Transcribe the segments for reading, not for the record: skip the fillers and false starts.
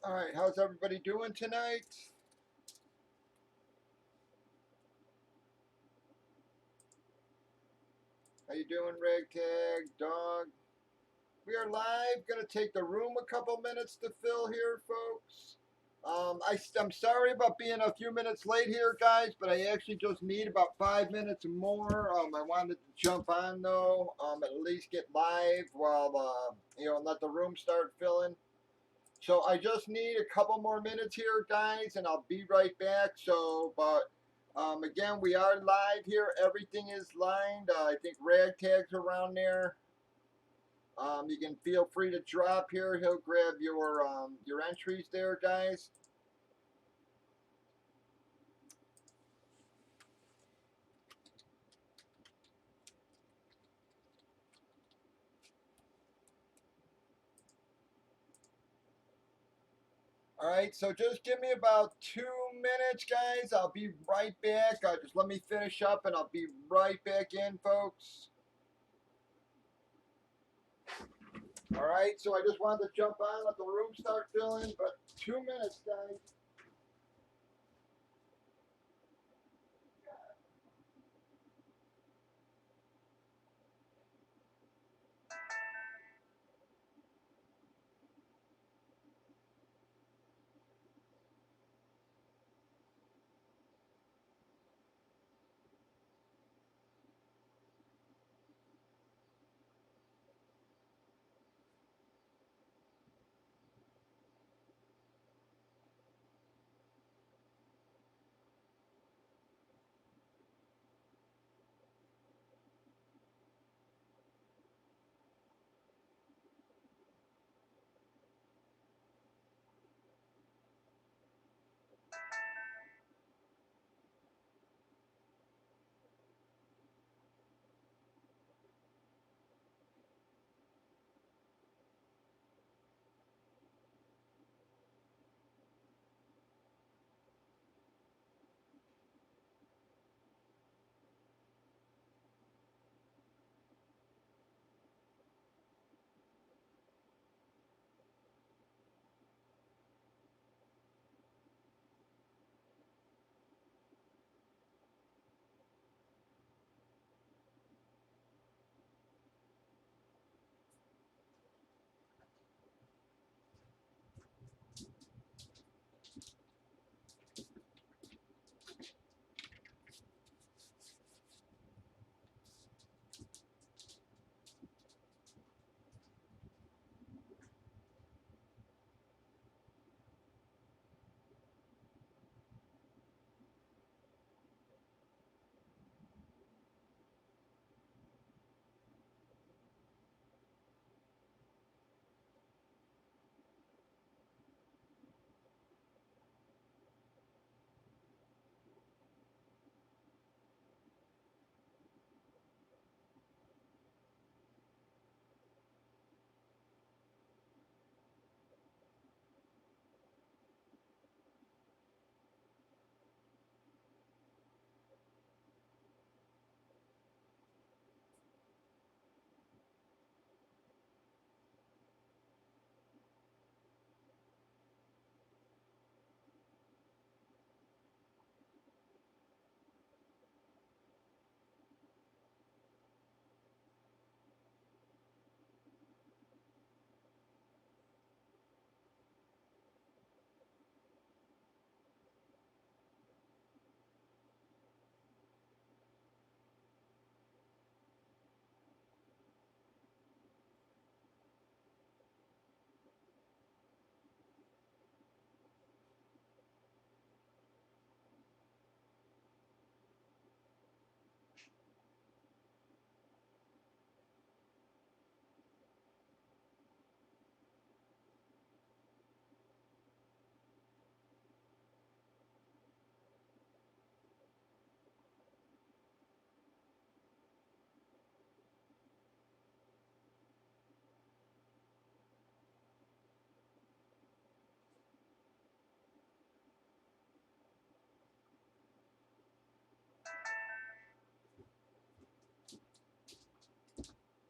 All right, how's everybody doing tonight? How you doing, Ragtag, Dog? We are live. Gonna take the room a couple minutes to fill here, folks. I'm sorry about being a few minutes late here, guys, but I actually just need about 5 minutes more. I wanted to jump on though, at least get live while let the room start filling. So I just need a couple more minutes here, guys, and I'll be right back. Again, we are live here. Everything is lined. I think Ragtag's around there. You can feel free to drop here. He'll grab your entries there, guys. All right, so just give me about 2 minutes, guys. I'll be right back. Just let me finish up, and I'll be right back in, folks. All right, so I just wanted to jump on, let the room start filling, but 2 minutes, guys.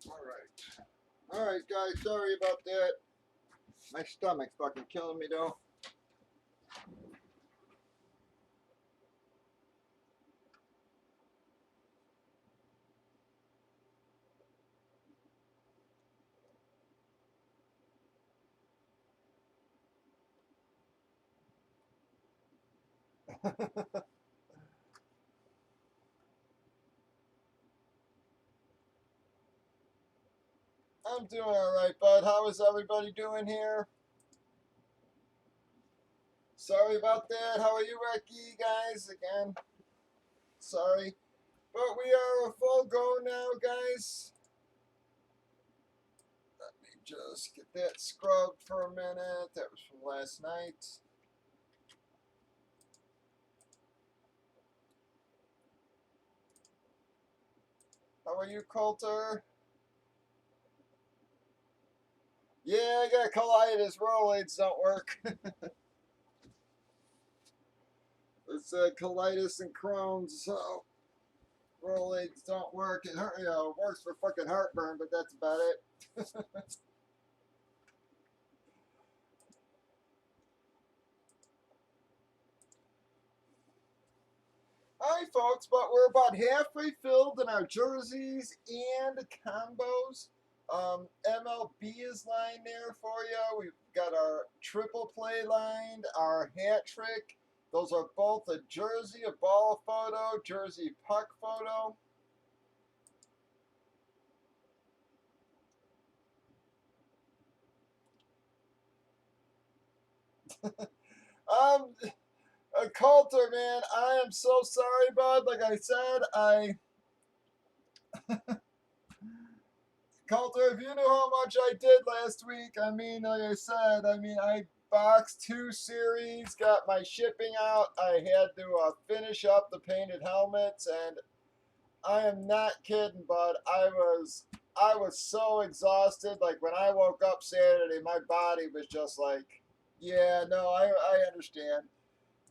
All right. All right, guys. Sorry about that. My stomach's fucking killing me though. I'm doing alright, bud. How is everybody doing here? Sorry about that. How are you, Ricky, guys? Again, sorry. But we are a full go now, guys. Let me just get that scrubbed for a minute. That was from last night. How are you, Coulter? Yeah, I got colitis. Rolaids don't work. It's colitis and Crohn's, so Rolaids don't work. It hurt, it works for fucking heartburn, but that's about it. Hi, folks, but we're about halfway filled in our jerseys and combos. MLB is lined there for you. We've got our triple play lined, our hat trick. Those are both a jersey, a ball photo, jersey puck photo. Um, Coulter, man, I am so sorry, bud. Like I said, Coulter, if you knew how much I did last week, I mean, like I said, I boxed 2 series, got my shipping out. I had to finish up the painted helmets, and I am not kidding, bud. I was so exhausted. Like when I woke up Saturday, my body was just like, yeah, no, I understand.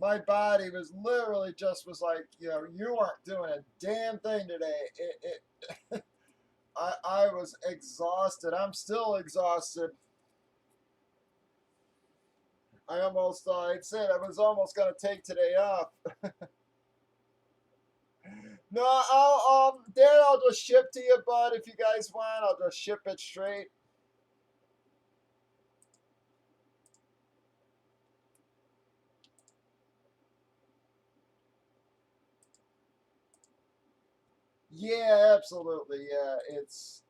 My body was literally just was like, you weren't doing a damn thing today. I was exhausted. I'm still exhausted. I'd said I was almost gonna take today off. No, Dad, I'll just ship to you, bud. If you guys want, I'll just ship it straight. Yeah, absolutely. Yeah, it's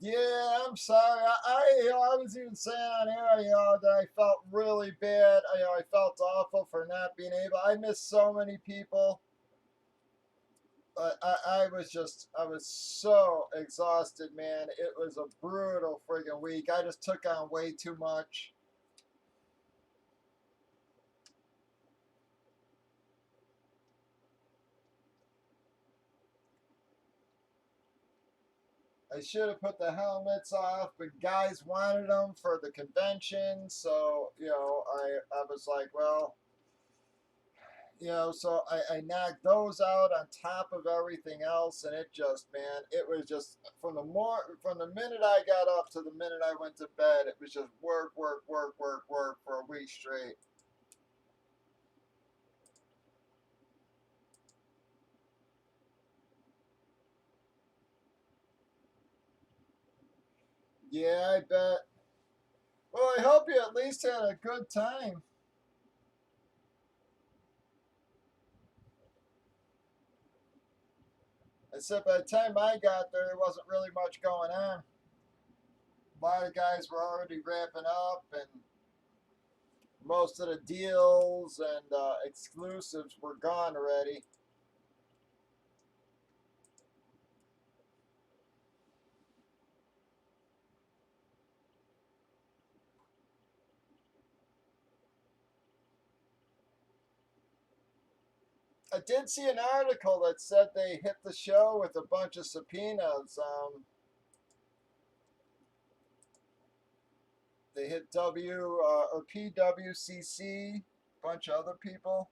yeah. I'm sorry. I was even saying on air, that I felt really bad. I felt awful for not being able. I missed so many people. But I was so exhausted, man. It was a brutal friggin' week. I just took on way too much. I should have put the helmets off, but guys wanted them for the convention, so I was like, well, so I knocked those out on top of everything else, and it just, man, it was just from the minute I got up to the minute I went to bed, it was just work, work, work, work, work for a week straight. Yeah, I bet. Well, I hope you at least had a good time. Except by the time I got there, there wasn't really much going on. A lot of guys were already wrapping up, and Most of the deals and exclusives were gone already. I did see an article that said they hit the show with a bunch of subpoenas. They hit or PWCC, bunch of other people.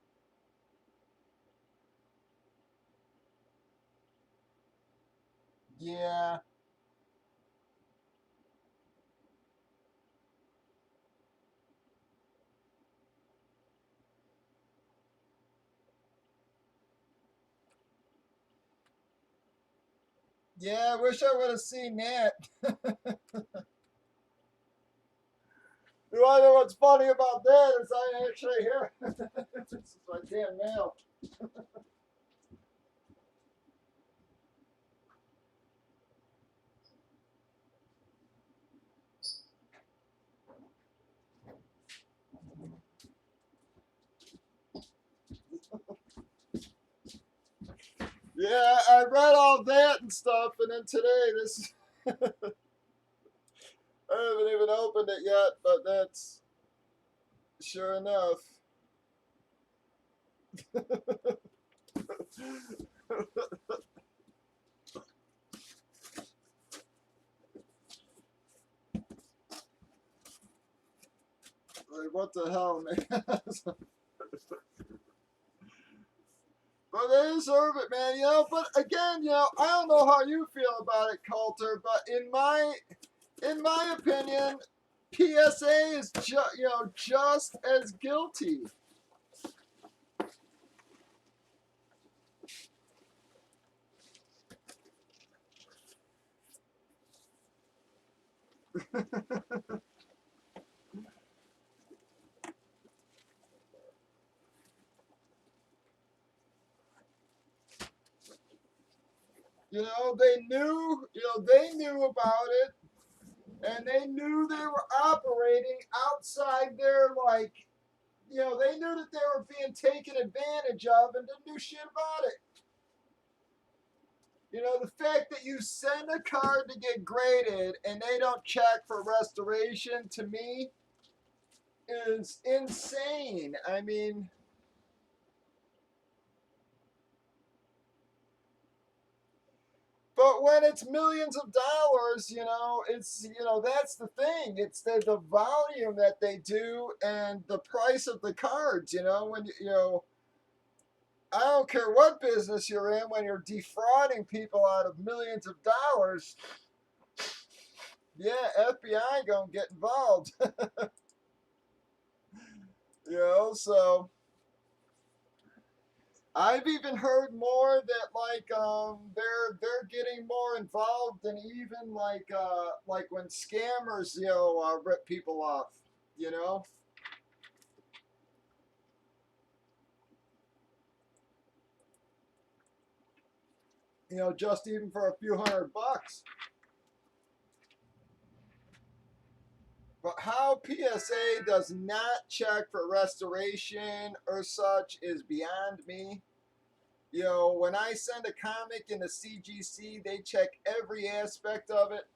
Yeah. Yeah, I wish I would have seen that. You want to know what's funny about that is I actually hear this is my damn mail. Yeah, I read all that and stuff, and then today this I haven't even opened it yet, but that's sure enough. Like, what the hell, man? But they deserve it, man. But again, I don't know how you feel about it, Coulter. But in my opinion, PSA is just as guilty. They knew about it, and they knew they were operating outside their they knew that they were being taken advantage of and didn't do shit about it. The fact that you send a card to get graded and they don't check for restoration to me is insane. I mean, but when it's millions of dollars, that's the thing. It's the volume that they do and the price of the cards. When I don't care what business you're in, when you're defrauding people out of millions of dollars, yeah, FBI gonna get involved. So I've even heard more that they're getting more involved than even like when scammers rip people off. You know, just even for a few $100. But how PSA does not check for restoration or such is beyond me. When I send a comic in the CGC, they check every aspect of it.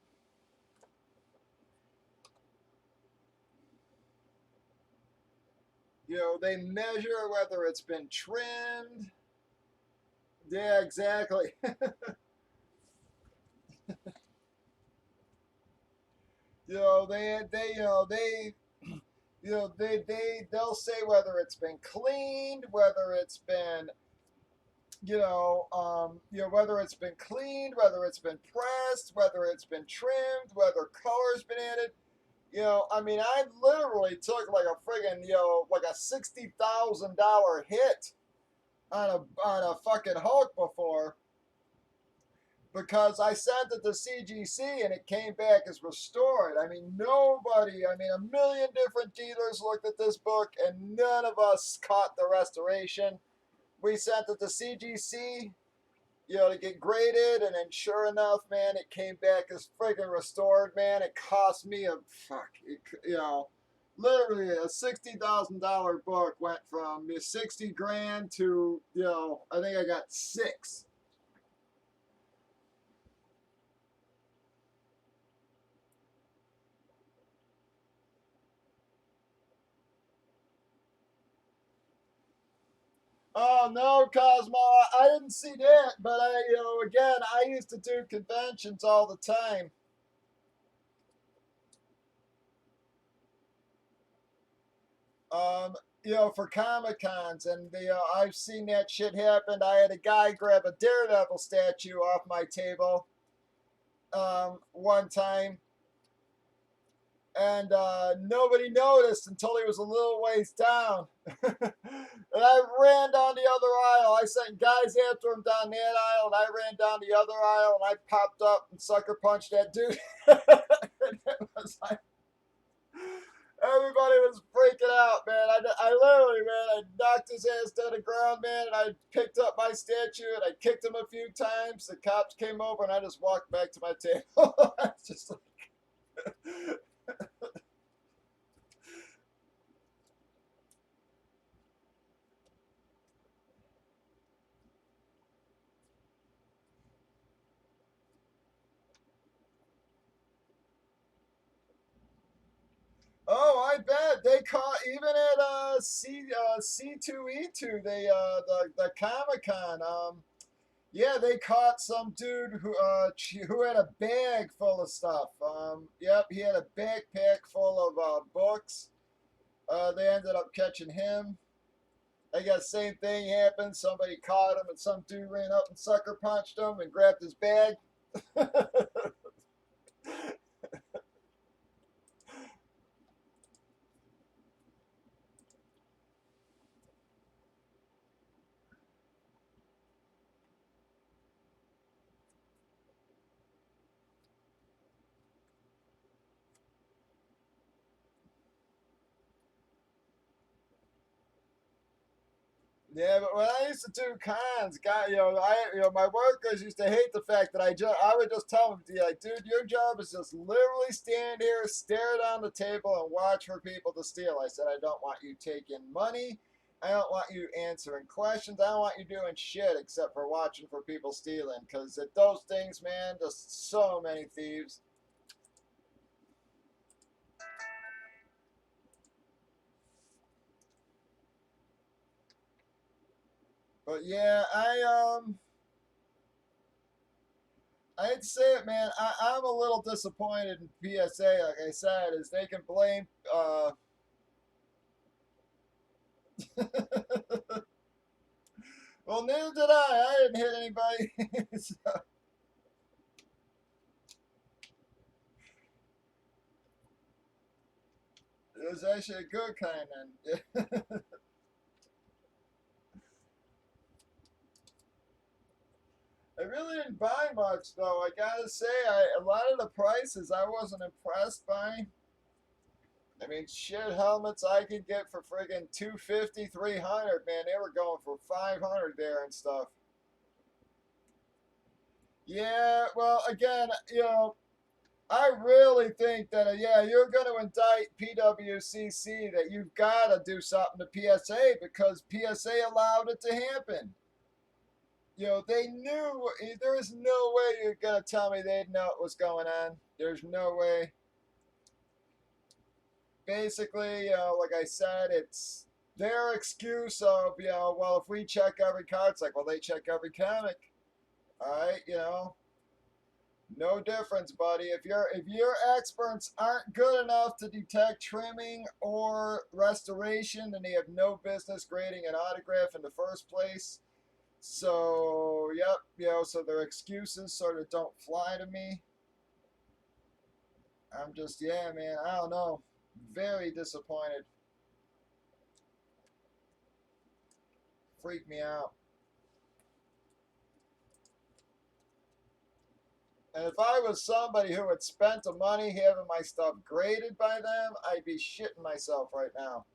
They measure whether it's been trimmed. Yeah, exactly. They'll say whether it's been cleaned, whether it's been whether it's been cleaned, whether it's been pressed, whether it's been trimmed, whether color's been added. I mean, I literally took like a friggin' like a $60,000 hit on a fucking Hulk before because I sent it to CGC and it came back as restored. I mean, a million different dealers looked at this book and none of us caught the restoration. We sent it to CGC, to get graded, and then sure enough, man, it came back as friggin' restored, man. It cost me a fuck, Literally a $60,000 book went from 60 grand to, I think I got six. Oh no, Cosmo, I didn't see that, but again, I used to do conventions all the time. Um, for Comic Cons, and I've seen that shit happen. I had a guy grab a Daredevil statue off my table one time, and nobody noticed until he was a little ways down. And I ran down the other aisle. I sent guys after him down that aisle, and I ran down the other aisle, and I popped up and sucker punched that dude. And it was like, everybody was freaking out, man. I literally, man, I knocked his ass to the ground, man, and I picked up my statue and I kicked him a few times. The cops came over and I just walked back to my table. I was just like, oh, I bet they caught even at C2E2 the Comic Con. Yeah, they caught some dude who had a bag full of stuff. Yep, he had a backpack full of books. They ended up catching him. I guess same thing happened. Somebody caught him, and some dude ran up and sucker punched him and grabbed his bag. Yeah, but when I used to do cons, my workers used to hate the fact that I would just tell them, like, dude, your job is just literally stand here, stare down the table, and watch for people to steal. I said, I don't want you taking money. I don't want you answering questions. I don't want you doing shit except for watching for people stealing. Because at those things, man, just so many thieves. But yeah, I'd say it, man. I'm a little disappointed in PSA. Like I said, is they can blame. Well, neither did I. I didn't hit anybody. So, it was actually a good kind. And I really didn't buy much, though. I gotta say, a lot of the prices I wasn't impressed by. I mean, shit, helmets I could get for friggin' 250, 300. Man, they were going for 500 there and stuff. Yeah, well, again, I really think that, yeah, you're going to indict PWCC that you've got to do something to PSA because PSA allowed it to happen. They knew, there is no way you're going to tell me they didn't know what was going on. There's no way. Basically, like I said, it's their excuse of, well, if we check every card, it's like, well, they check every comic. All right, no difference, buddy. If your experts aren't good enough to detect trimming or restoration, then they have no business grading an autograph in the first place. So, yep, so their excuses sort of don't fly to me. I'm just, yeah, man, I don't know. Very disappointed. Freak me out. And if I was somebody who had spent the money having my stuff graded by them, I'd be shitting myself right now.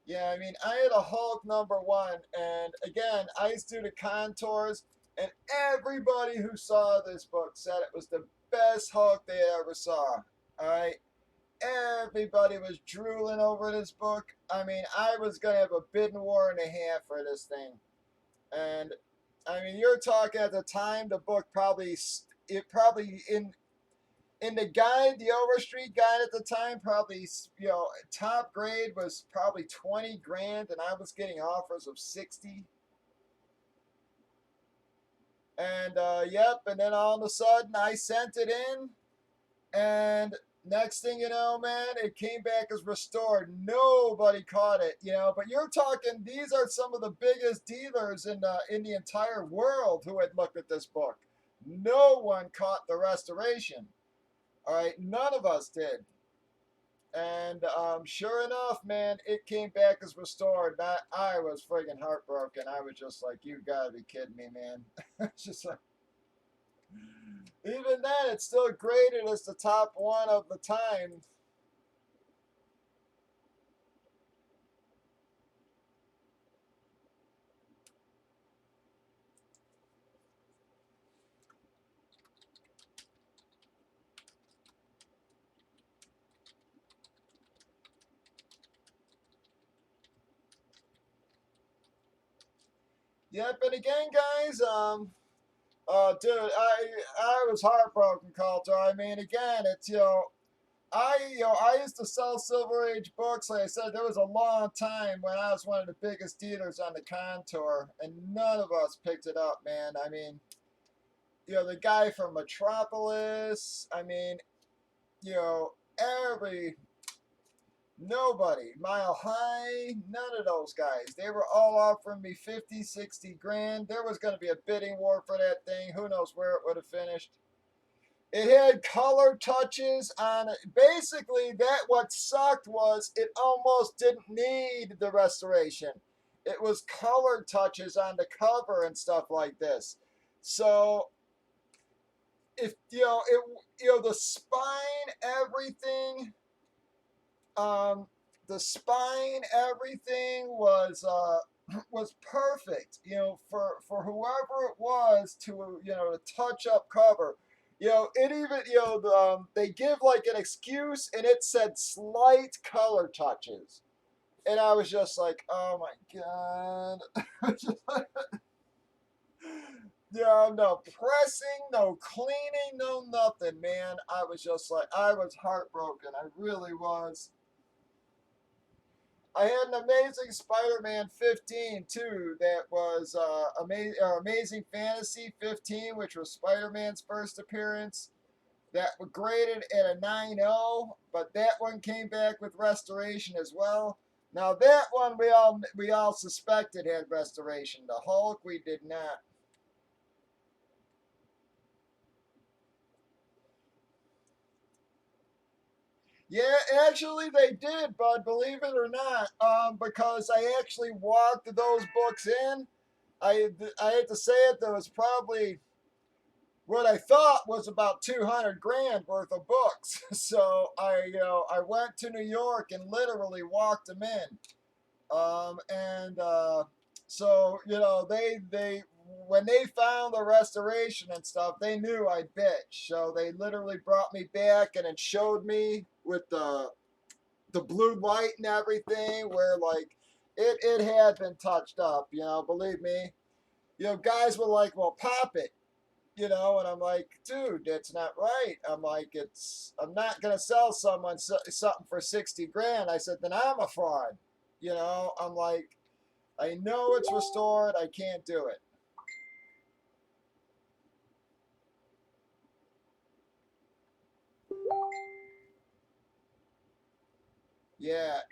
Yeah, I mean, I had a Hulk #1, and again, I used to do the contours, and everybody who saw this book said it was the best Hulk they ever saw. All right, everybody was drooling over this book. I mean, I was gonna have a bidding war and a half for this thing, and I mean, you're talking at the time the book probably in the guide, the Overstreet guide at the time, probably top grade was probably 20 grand, and I was getting offers of 60. And yep, and then all of a sudden I sent it in, and next thing you know, man, it came back as restored. Nobody caught it, But you're talking; these are some of the biggest dealers in the entire world who had looked at this book. No one caught the restoration. All right, none of us did. And sure enough, man, it came back as restored. I was friggin' heartbroken. I was just like, you gotta be kidding me, man. It's just like, even then, it's still graded as the top one of the time. Yep, and again, guys, dude, I was heartbroken, Coulter. I mean, again, it's I used to sell Silver Age books. Like I said, there was a long time when I was one of the biggest dealers on the contour, and none of us picked it up, man. I mean, the guy from Metropolis. I mean, you know, every nobody, Mile High, none of those guys. They were all offering me 50, 60 grand. There was going to be a bidding war for that thing. Who knows where it would have finished. It had color touches on it. Basically, that what sucked was it almost didn't need the restoration. It was color touches on the cover and stuff like this. So if the spine, everything, um, the spine, everything was perfect. For whoever it was to touch up cover. It even they give like an excuse, and it said slight color touches, and I was just like, oh my god. Yeah, no pressing, no cleaning, no nothing, man. I was just like, I was heartbroken. I really was. I had an Amazing Spider-Man 15 too. That was Amazing Fantasy 15, which was Spider-Man's first appearance. That was graded at a 9.0, but that one came back with restoration as well. Now that one we all suspected had restoration. The Hulk we did not. Yeah, actually they did, bud. Believe it or not, because I actually walked those books in. I hate to say it, there was probably what I thought was about 200 grand worth of books. So I went to New York and literally walked them in. And so they when they found the restoration and stuff, they knew I'd bitch. So they literally brought me back and it showed me with the blue light and everything, where like it had been touched up. Believe me. Guys were like, "Well, pop it." And I'm like, dude, that's not right. I'm like, I'm not gonna sell someone something for 60 grand. I said, then I'm a fraud. I'm like, I know it's restored. I can't do it. Yeah,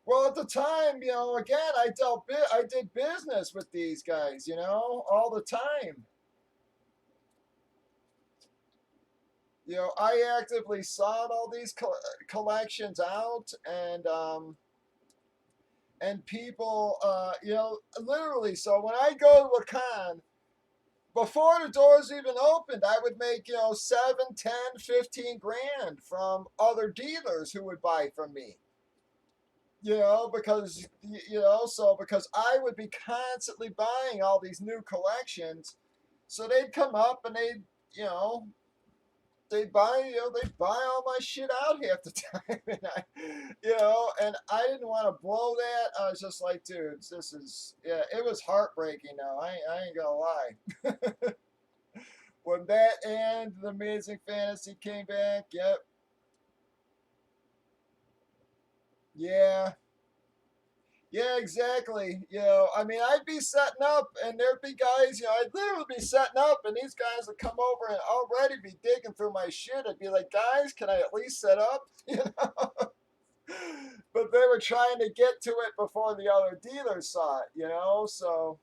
Well, at the time, again, I did business with these guys, all the time. I actively sought all these collections out, and people, literally. So when I go to a con, before the doors even opened, I would make 7, 10, 15 grand from other dealers who would buy from me. because so because I would be constantly buying all these new collections, so they'd come up and you know they'd buy all my shit out half the time, and I didn't want to blow that. I was just like, dudes, this is yeah, it was heartbreaking. Now I ain't gonna lie. When that and the Amazing Fantasy came back, yep, yeah. Yeah, exactly. I mean, I'd be setting up, and there'd be guys. I'd literally be setting up, and these guys would come over and already be digging through my shit. I'd be like, guys, can I at least set up? But they were trying to get to it before the other dealers saw it. So,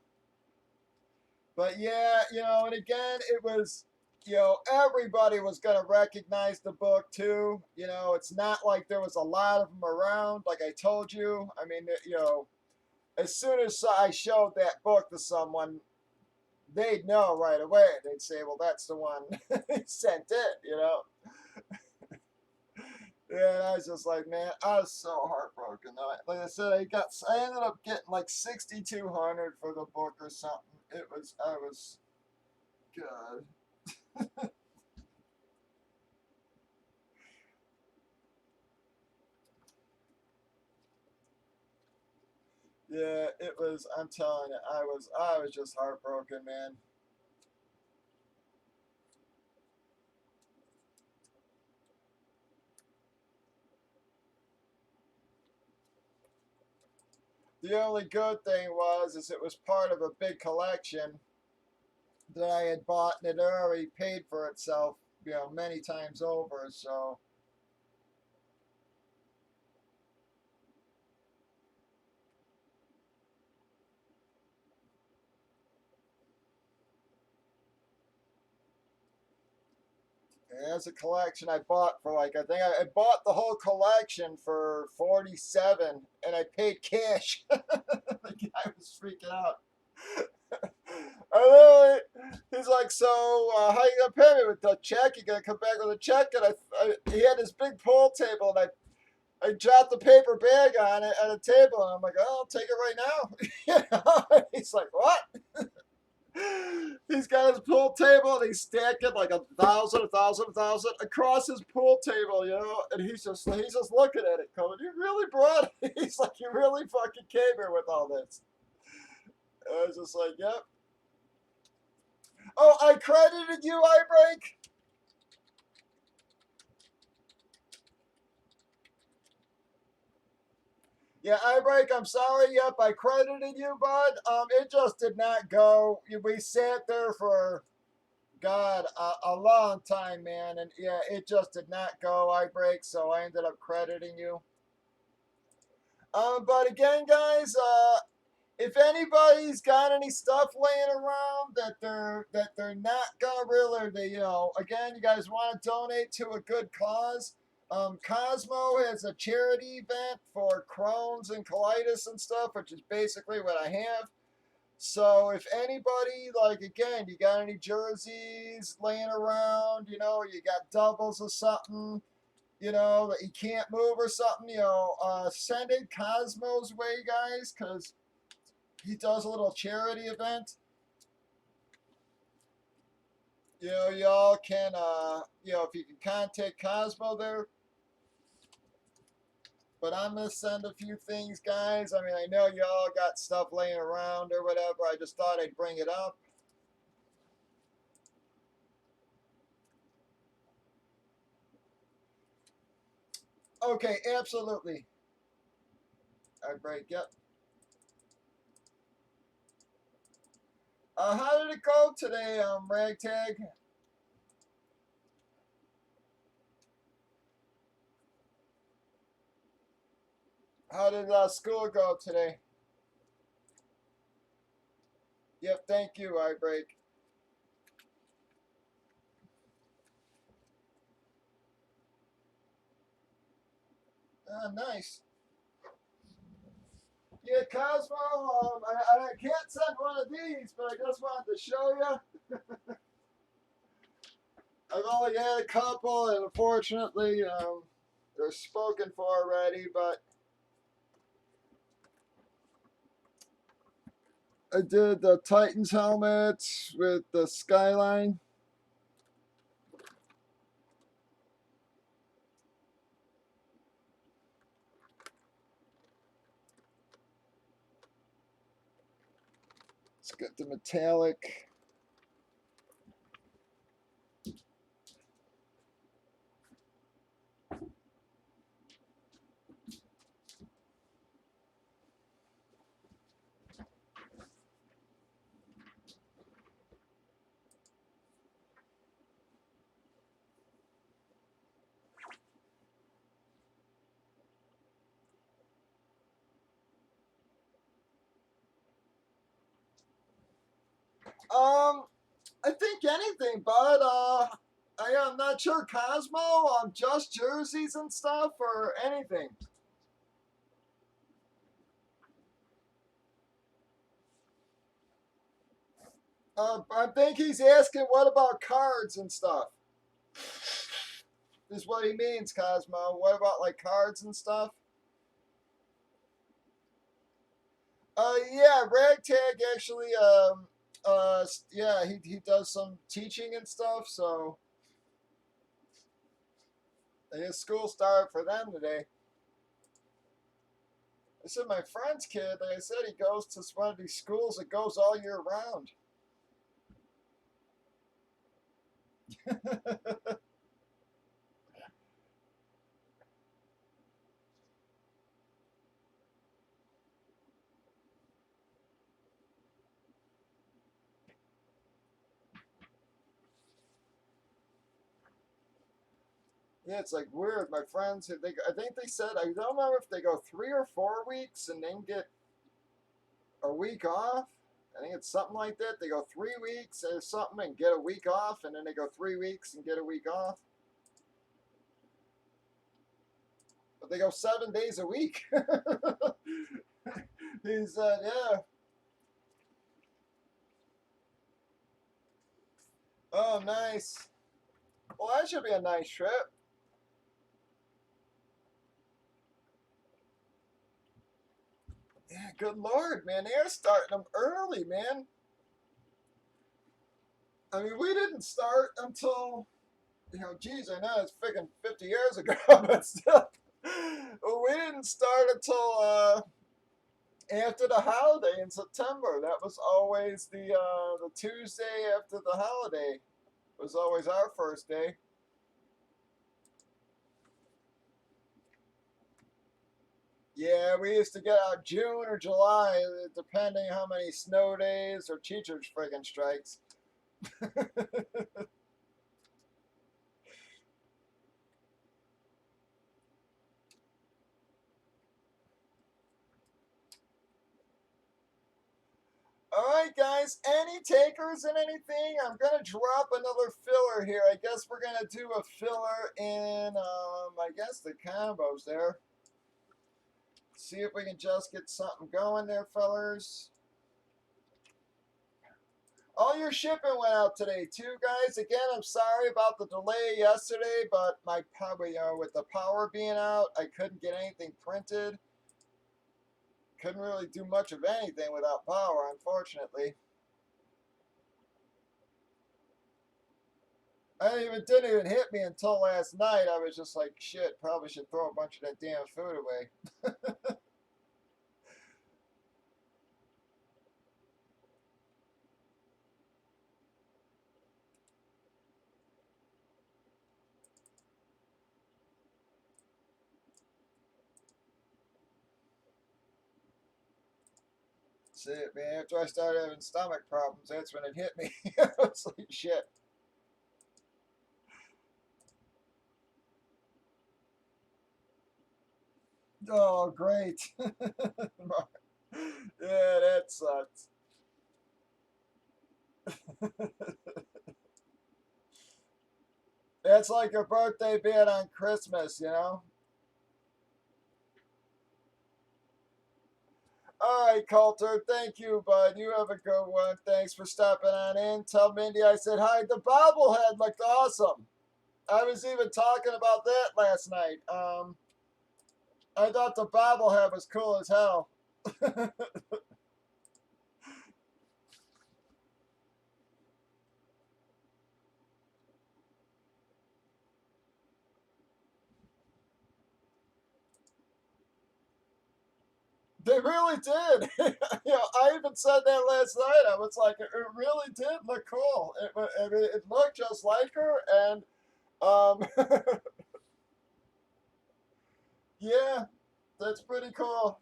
but yeah, and again, it was. Everybody was going to recognize the book too. It's not like there was a lot of them around, like I told you. I mean, as soon as I showed that book to someone, they'd know right away. They'd say, "Well, that's the one he sent it." Yeah, and I was just like, man, I was so heartbroken. Like I said, I ended up getting like 6,200 for the book or something. I was, God, yeah, it was. I'm telling you, I was just heartbroken, man. The only good thing is it was part of a big collection that I had bought, and it already paid for itself, many times over. So as a collection, I bought for like I think I bought the whole collection for 47, and I paid cash. The guy was freaking out. I literally, he's like, so how you gonna pay me with the check? You gonna come back with a check? And he had this big pool table, and I dropped the paper bag on it at a table, and I'm like, oh, I'll take it right now. He's like, what? He's got his pool table, and he's stacking like 1,000, 1,000, 1,000 across his pool table, and he's just looking at it, going, "You really brought it?" He's like, "You really fucking came here with all this." I was just like, "Yep." Oh, I credited you, iBreak. Yeah, iBreak, I'm sorry. Yep, I credited you, bud. It just did not go. We sat there for God, a long time, man, and yeah, it just did not go. I break, so I ended up crediting you. But again, guys, if anybody's got any stuff laying around that they're not gonna really, again, you guys want to donate to a good cause. Cosmo has a charity event for Crohn's and colitis and stuff, which is basically what I have. So if anybody, like, again, you got any jerseys laying around, you got doubles or something, that you can't move or something, send it Cosmo's way, guys, because he does a little charity event. Y'all can, if you can contact Cosmo there. But I'm going to send a few things, guys. I mean, I know y'all got stuff laying around or whatever. I just thought I'd bring it up. Okay, absolutely. I break. Yep. How did it go today, Ragtag? How did school go today? Yep, thank you, I break. Nice. Yeah, Cosmo, I can't send one of these, but I just wanted to show you. I've only had a couple, and unfortunately, they're spoken for already, but I did the Titans helmet with the skyline. It's got the metallic. I think anything, bud. I'm not sure, Cosmo. Just jerseys and stuff, or anything. I think he's asking, what about cards and stuff? Is what he means, Cosmo. What about like cards and stuff? Yeah, Ragtag actually. Yeah, he does some teaching and stuff. So his school started for them today. I said my friend's kid. Like I said, he goes to one of these schools that goes all year round. Yeah, it's like weird. My friends, I think they said, I don't know if they go 3 or 4 weeks and then get a week off. I think it's something like that. They go 3 weeks or something and get a week off, and then they go 3 weeks and get a week off. But they go 7 days a week. He's yeah. Oh, nice. Well, that should be a nice trip. Yeah, good lord, man. They're starting them early, man. I mean, we didn't start until, geez, I know it's freaking 50 years ago, but still, we didn't start until after the holiday in September. That was always the Tuesday after the holiday. Was always our first day. Yeah, we used to get out June or July, depending how many snow days or teachers friggin' strikes. All right, guys, any takers and anything? I'm going to drop another filler here. I guess we're going to do a filler in, I guess, the combos there. See if we can just get something going there, fellers. All your shipping went out today, too, guys. Again, I'm sorry about the delay yesterday, but my power, with the power being out, I couldn't get anything printed. Couldn't really do much of anything without power, unfortunately. Didn't even hit me until last night. I was just like, shit, probably should throw a bunch of that damn food away. See, man, after I started having stomach problems, that's when it hit me. I was like, shit. Oh, great. Yeah, that sucks. That's like your birthday being on Christmas, you know? All right, Coulter. Thank you, bud. You have a good one. Thanks for stopping on in. Tell Mindy I said hi. The bobblehead looked awesome. I was even talking about that last night. I thought the bobblehead was cool as hell. They really did. I even said that last night. I was like, it really did look cool. I mean, it looked just like her, and um, yeah, that's pretty cool.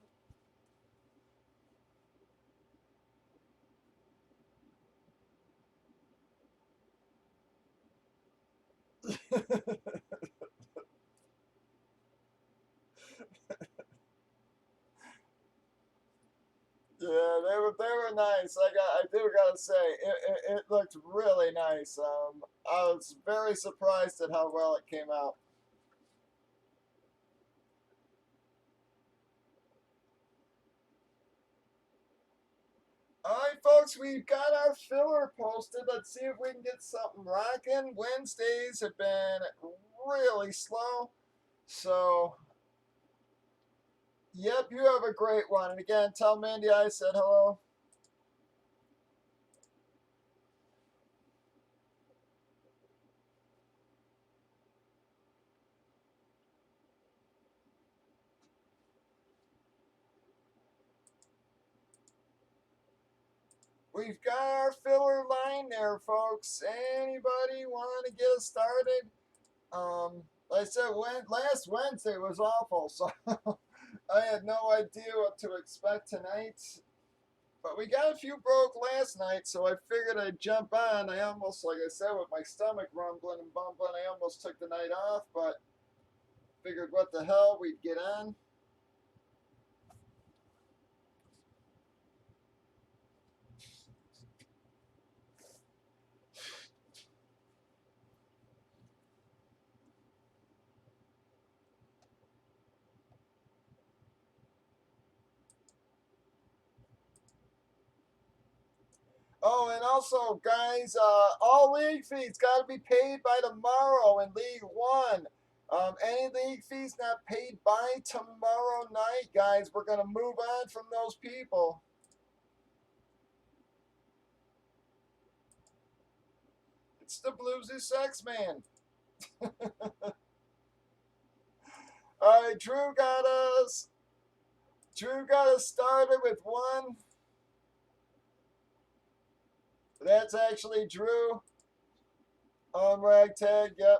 Yeah, they were nice. I do gotta say, it looked really nice. I was very surprised at how well it came out. All right, folks, we've got our filler posted. Let's see if we can get something rocking. Wednesdays have been really slow, so yep, you have a great one. And again, tell Mandy I said hello. We've got our filler line there, folks. Anybody want to get us started? Like I said, last Wednesday was awful, so I had no idea what to expect tonight. But we got a few broke last night, so I figured I'd jump on. I almost, like I said, with my stomach rumbling and bumbling, I almost took the night off, but figured what the hell, we'd get on. Oh, and also, guys, all league fees got to be paid by tomorrow in League One. Any league fees not paid by tomorrow night, guys, we're going to move on from those people. It's the Bluesy Sex Man. All right, Drew got us started with one. That's actually Drew on Ragtag. Yep.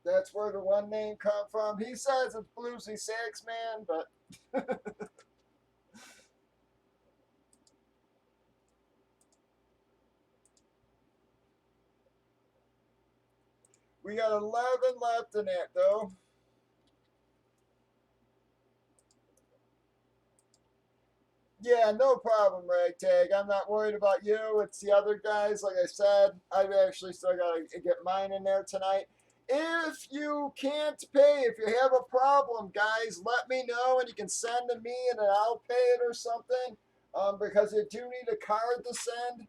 That's where the one name come from. He says it's Bluesy Sax Man, but we got 11 left in it, though. Yeah, no problem, Ragtag. I'm not worried about you. It's the other guys. Like I said, I've actually still got to get mine in there tonight. If you can't pay, if you have a problem, guys, let me know and you can send to me and then I'll pay it or something. Because you do need a card to send.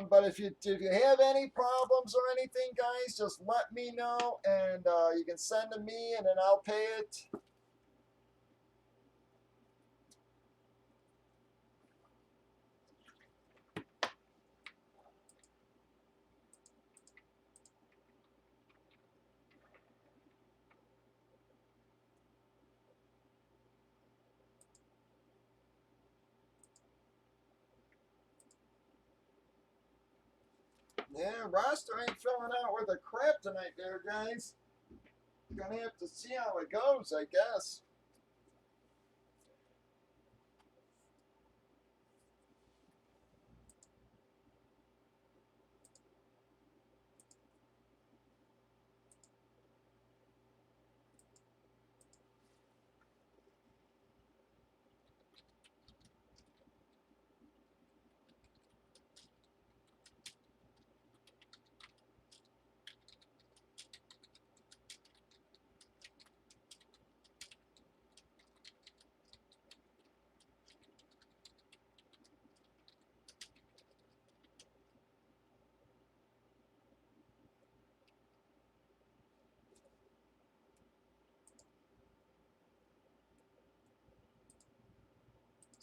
But if you have any problems or anything, guys, just let me know and you can send to me and then I'll pay it. Yeah, roster ain't filling out worth a crap tonight, there, guys. Gonna have to see how it goes, I guess.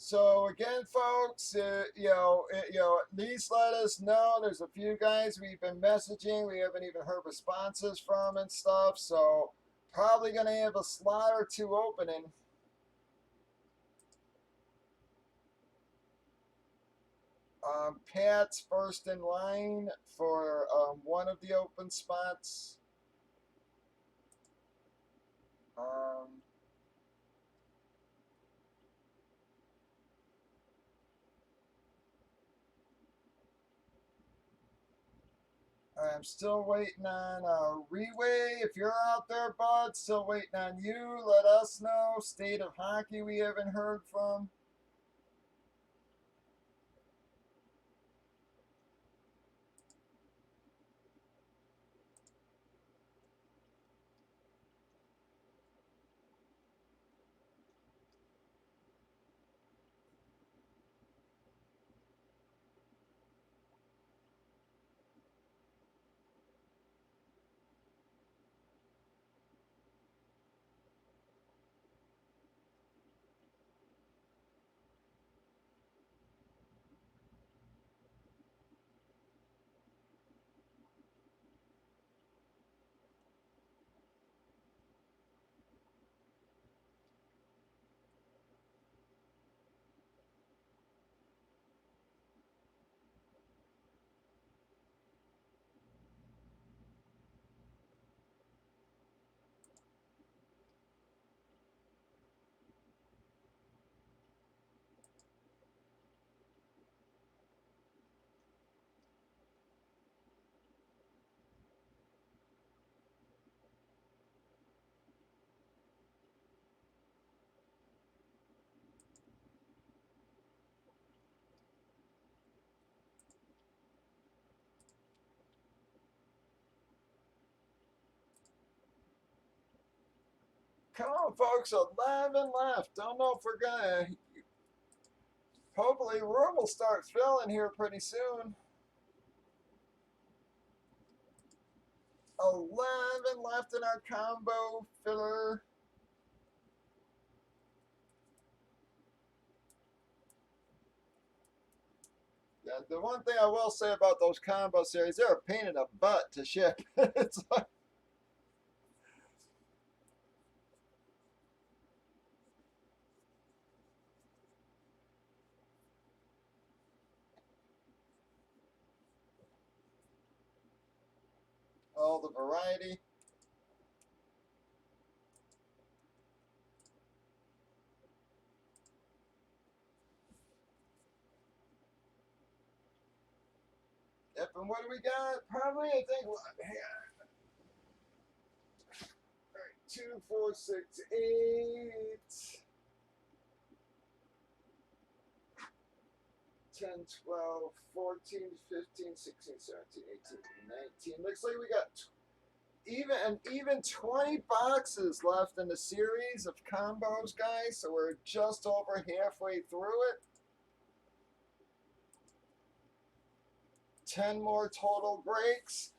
So again, folks, at least let us know. There's a few guys we've been messaging. We haven't even heard responses from and stuff. So probably gonna have a slot or two opening. Pat's first in line for one of the open spots. Um, I'm still waiting on Reway. If you're out there, bud, still waiting on you. Let us know. State of Hockey we haven't heard from. Come on, folks. 11 left. Don't know if we're gonna. Hopefully, room will start filling here pretty soon. 11 left in our combo filler. Yeah, the one thing I will say about those combo series, they're a pain in the butt to ship. It's like, all the variety. Yep, and what do we got? Probably, I think, two, four, six, eight, 10, 12, 14, 15, 16, 17, 18, 19. Looks like we got even 20 boxes left in the series of combos, guys. So we're just over halfway through it. 10 more total breaks.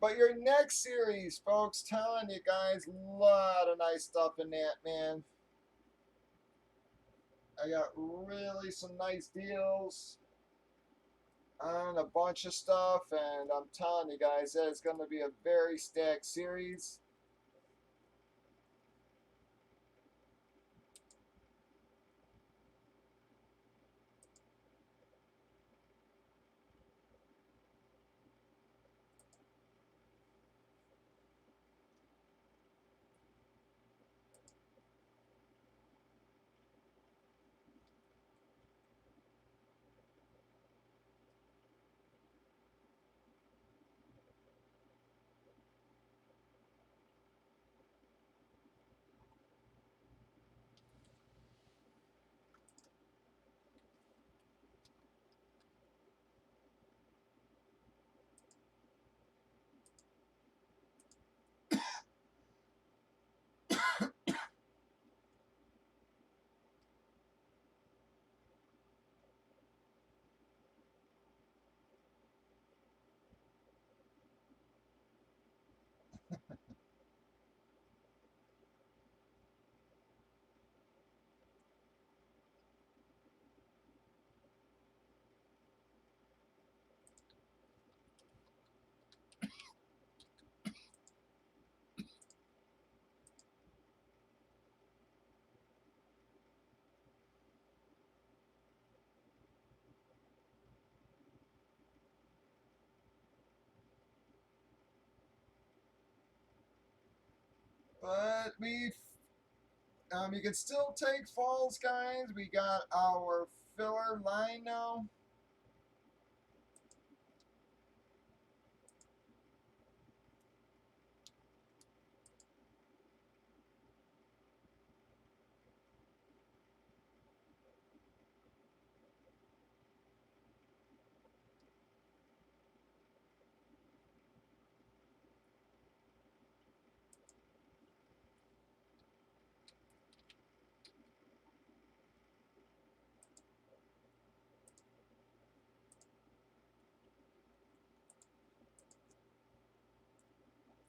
But your next series, folks, telling you guys, a lot of nice stuff in that, man. I got really some nice deals on a bunch of stuff, and I'm telling you guys that it's going to be a very stacked series. but you can still take falls, guys. We got our filler line now.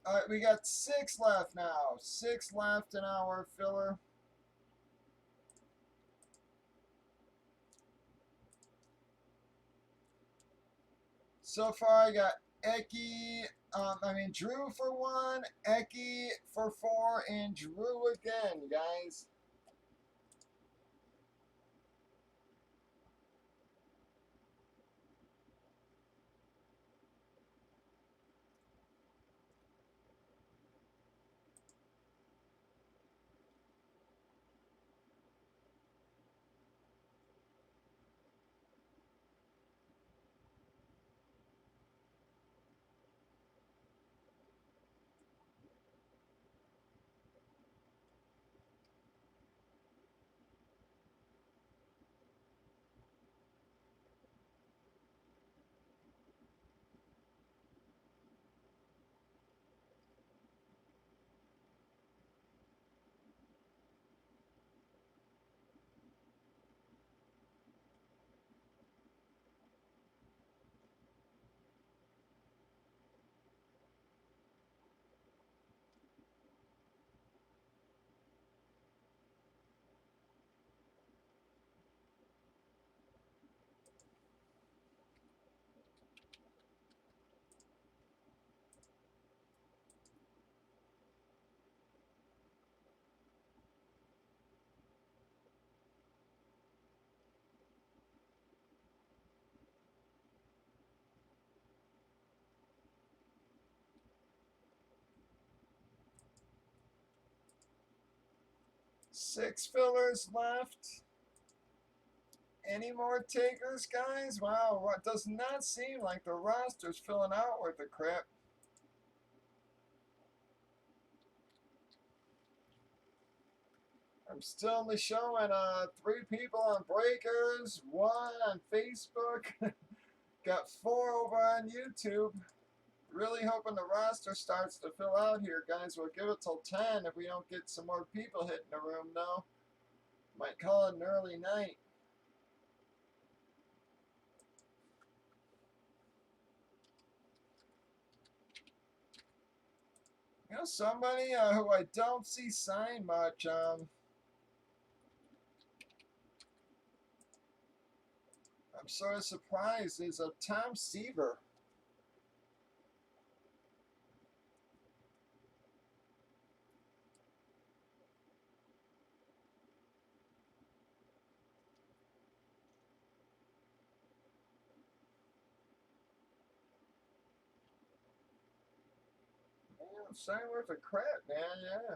All right, we got 6 left now. 6 left in our filler. So far, I got Drew for 1, Eki for 4, and Drew again, guys. Six fillers left. Any more takers, guys? Wow, what does not seem like the roster's filling out with the crap. I'm still only showing 3 people on Breakers, 1 on Facebook, got 4 over on YouTube. Really hoping the roster starts to fill out here, guys. We'll give it till 10 if we don't get some more people hitting the room now. Might call it an early night. You know, somebody who I don't see sign much, I'm sort of surprised, is Tom Seaver. Man, sign worth a crap, man, yeah.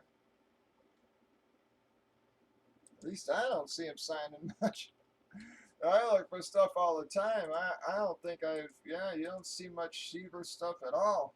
At least I don't see him signing much. I look for stuff all the time. I don't think you don't see much Seaver stuff at all.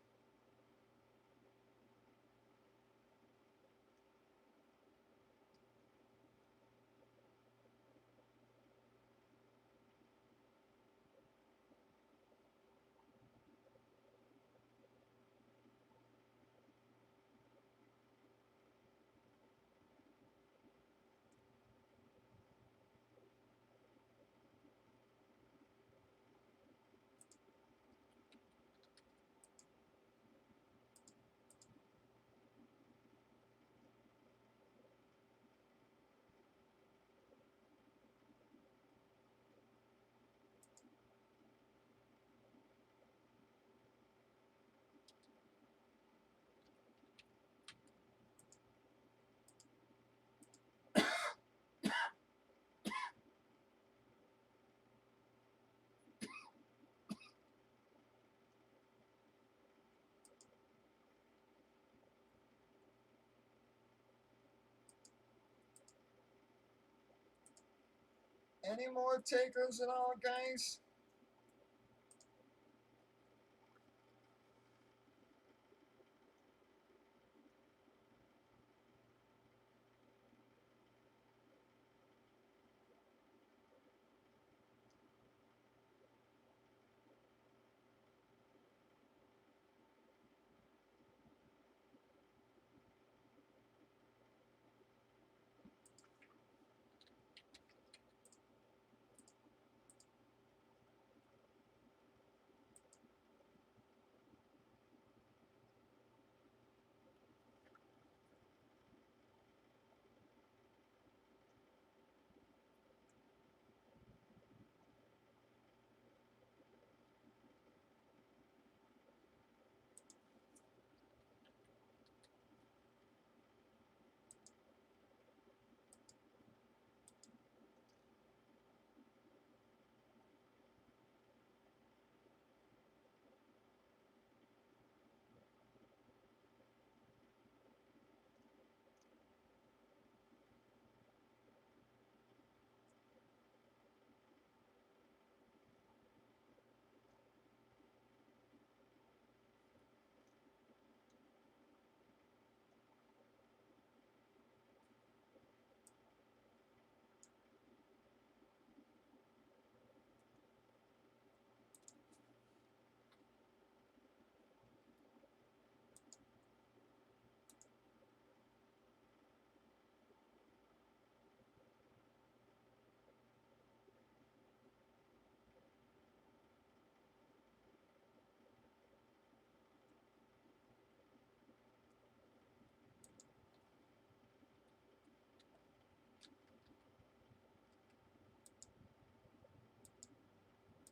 Any more takers at all, guys?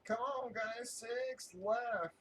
Come on, guys. 6 left.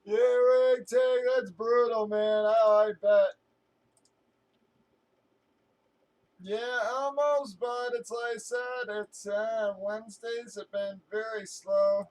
Yeah, Rick, that's brutal, man. Oh, I bet. Yeah, almost, but it's like I said, it's Wednesdays have been very slow.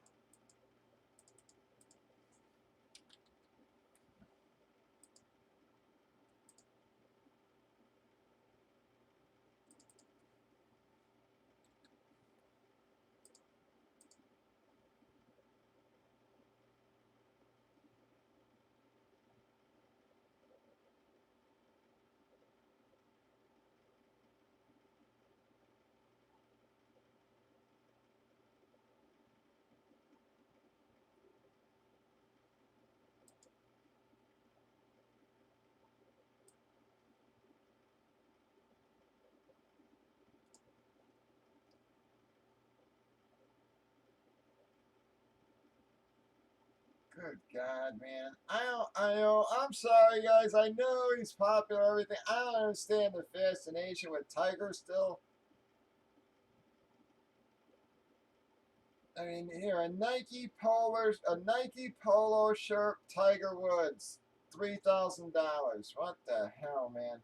Good God, man. I know, I'm sorry, guys. I know he's popular, everything. I don't understand the fascination with Tiger still. I mean, here, a Nike polo shirt, Tiger Woods, $3,000. What the hell, man?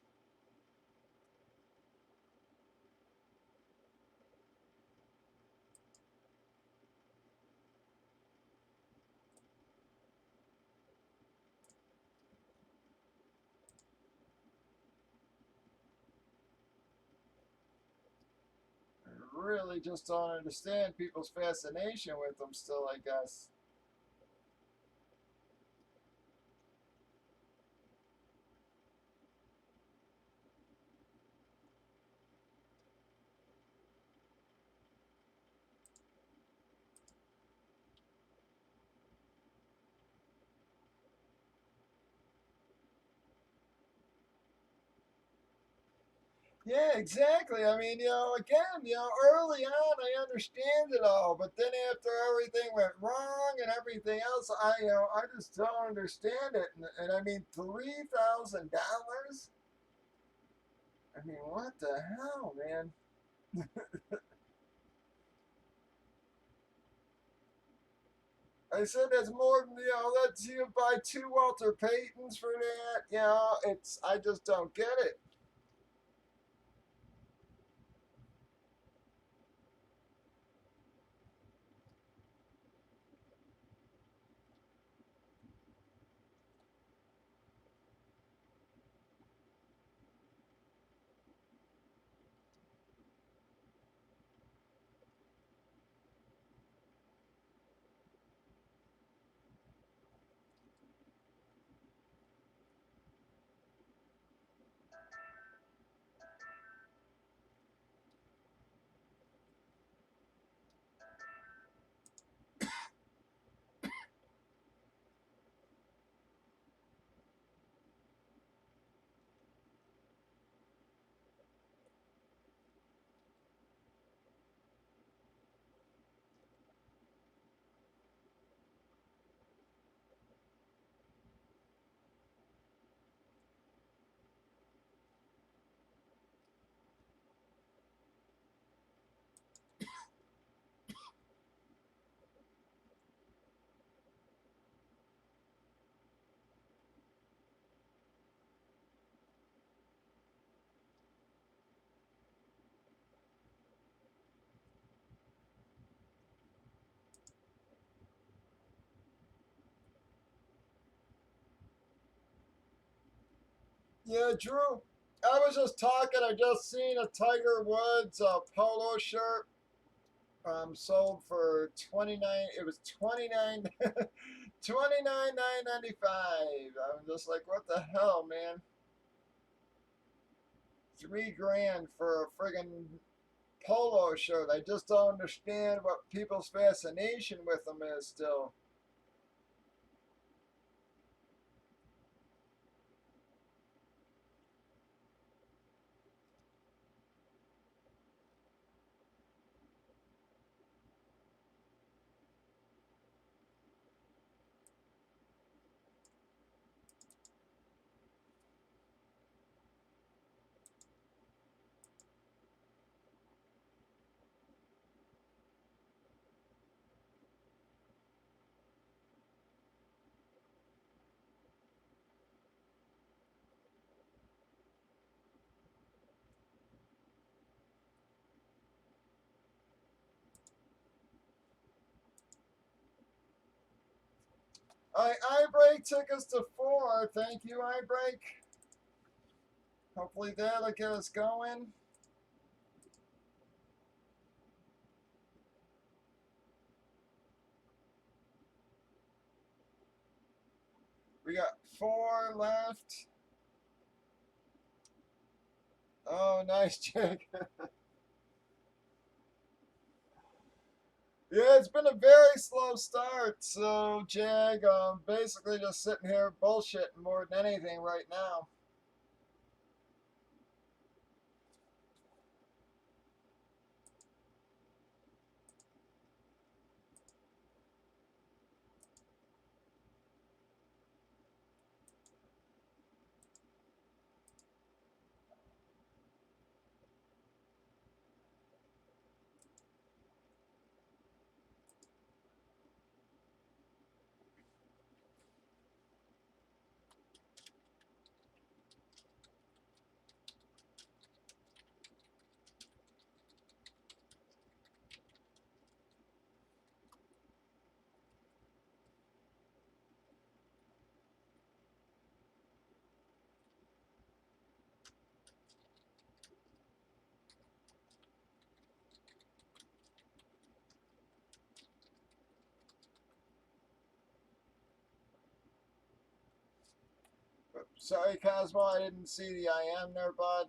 I really just don't understand people's fascination with them still, I guess. Yeah, exactly. I mean, again, early on I understand it all, but then after everything went wrong and everything else, I just don't understand it. And I mean, $3,000. I mean, what the hell, man? I said that's more than That's you buy two Walter Paytons for that. I just don't get it. Yeah, Drew. I was just talking. I just seen a Tiger Woods polo shirt sold for 29. It was 29, 29,995. I'm just like, what the hell, man? 3 grand for a friggin' polo shirt. I just don't understand what people's fascination with them is still. iBreak took us to 4. Thank you, iBreak. Hopefully that'll get us going. We got 4 left. Oh, nice, Jake. Yeah, it's been a very slow start. So, Jag, basically just sitting here bullshitting more than anything right now. Sorry, Cosmo, I didn't see the I am there, bud.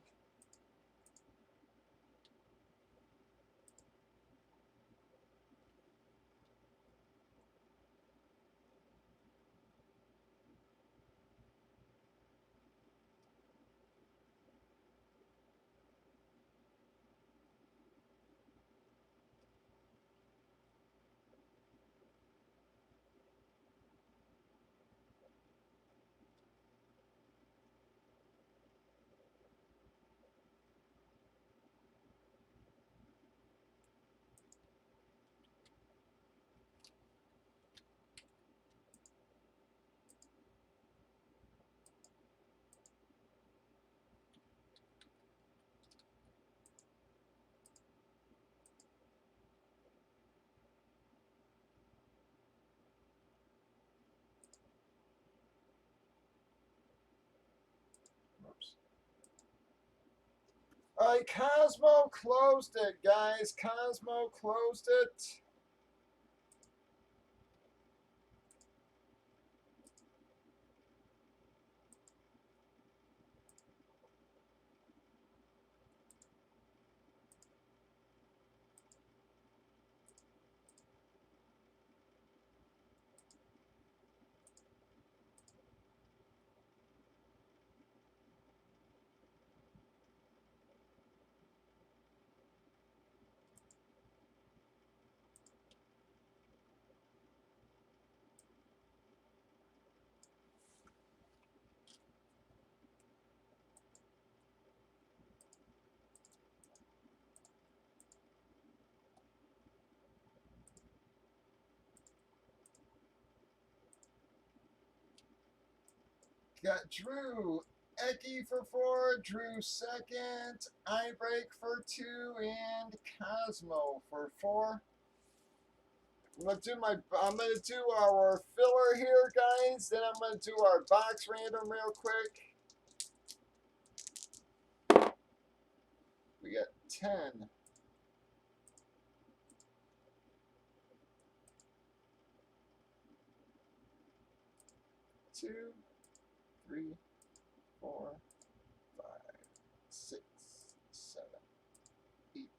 Oops. All right, Cosmo closed it, guys. Cosmo closed it. Got Drew Eki for 4, Drew second, I break for 2, and Cosmo for 4. I'm gonna do our filler here, guys. Then I'm gonna do our box random real quick. We got 10. 2, 3, 4, 5, 6, 7, 8,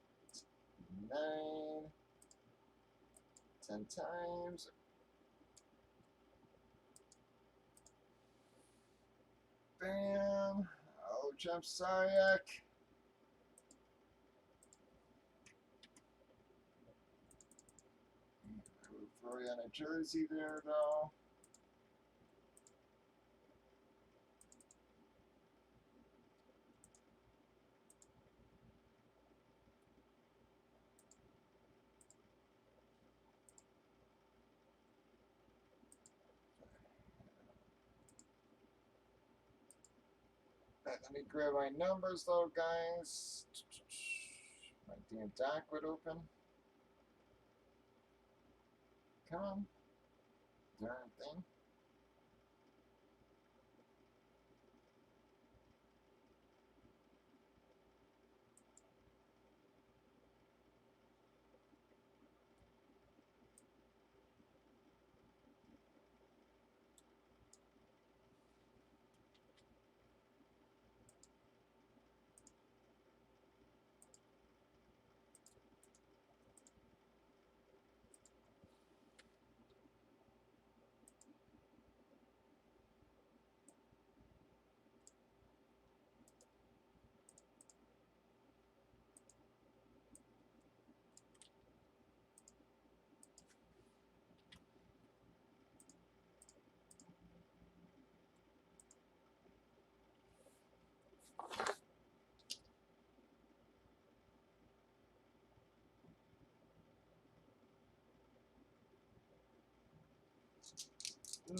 9, 10 times. Bam. Oh, Jump Saryak. We'll throw you on a jersey there, though. Right, let me grab my numbers, though, guys. My damn dock would open. Come on. Darn thing.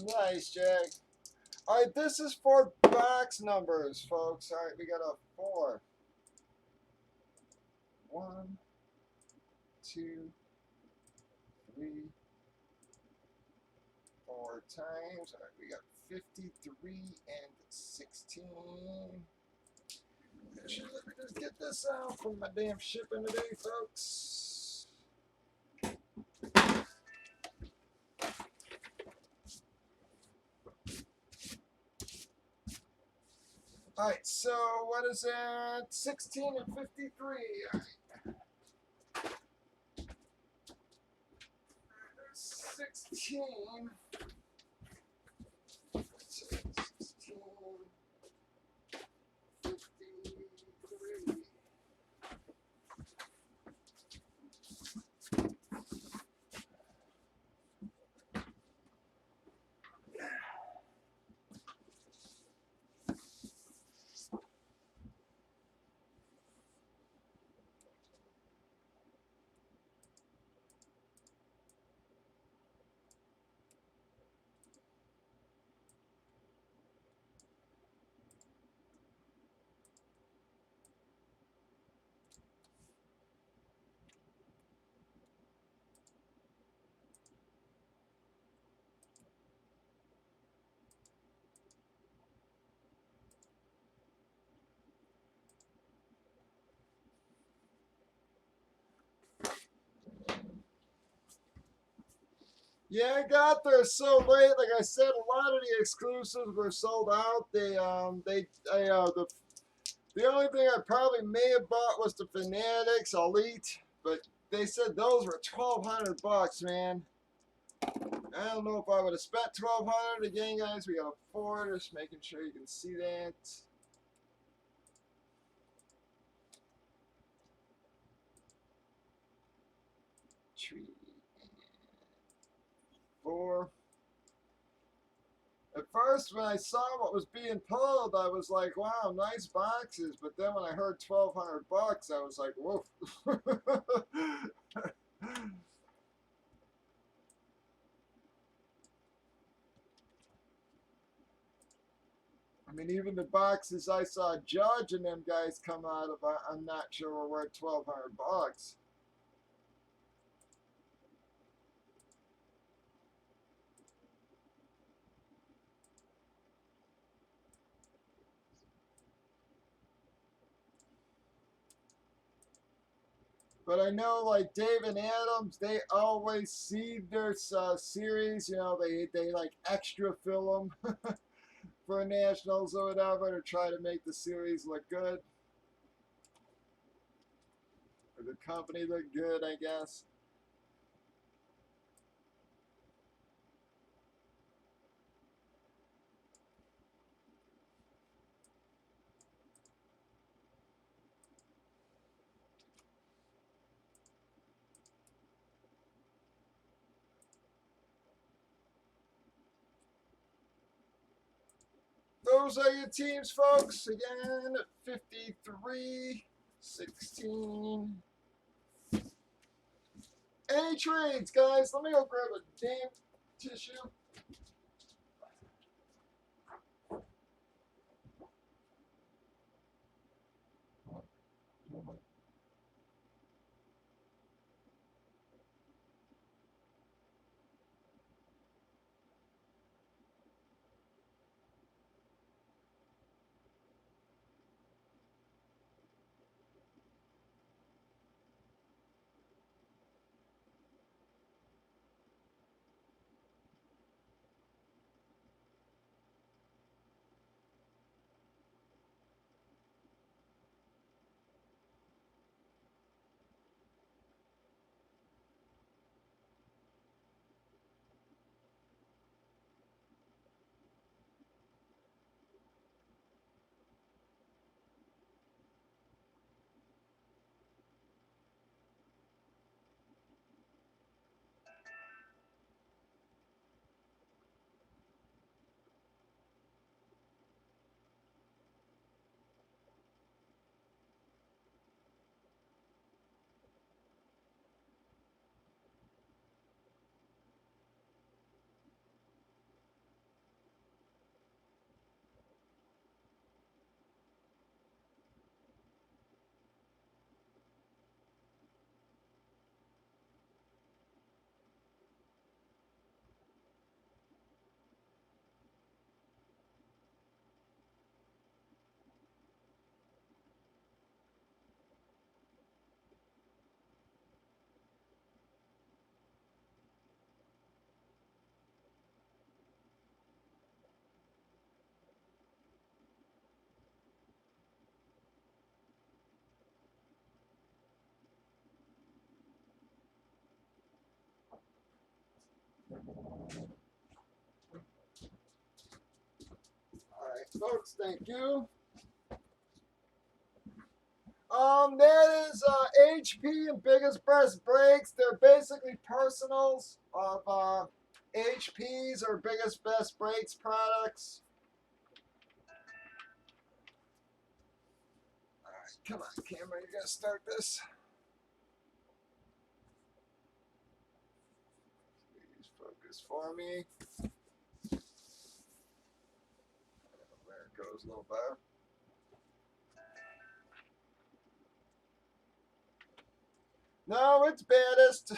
Nice, Jack. All right, this is for box numbers, folks. All right, we got a 4. 1, 2, 3, 4 times. All right, we got 53 and 16. Let me just get this out from my damn shipping today, folks. All right, so what is that? 16 and 53. 16. 16, 53. Yeah, I got there so late. Like I said, a lot of the exclusives were sold out. The only thing I probably may have bought was the Fanatics Elite, but they said those were $1,200, man. I don't know if I would have spent $1,200 again, guys. We got a 4, just making sure you can see that. Tree 4. At first, when I saw what was being pulled, I was like, wow, nice boxes. But then when I heard $1,200, I was like, whoa. I mean, even the boxes I saw Judge and them guys come out of, I'm not sure were worth $1,200. But I know, like Dave and Adams, they always seed their series. You know, they like extra fill them for nationals or whatever to try to make the series look good, or the company look good, I guess. Those are your teams, folks. Again, 53, 16. Any trades, guys? Let me go grab a damn tissue. All right, folks, thank you. That is HP and Biggest Best Breaks. They're basically personals of HP's or Biggest Best Breaks products. All right, come on, camera, you gotta start this. Please focus for me. There it goes, a little better. No, it's baddest.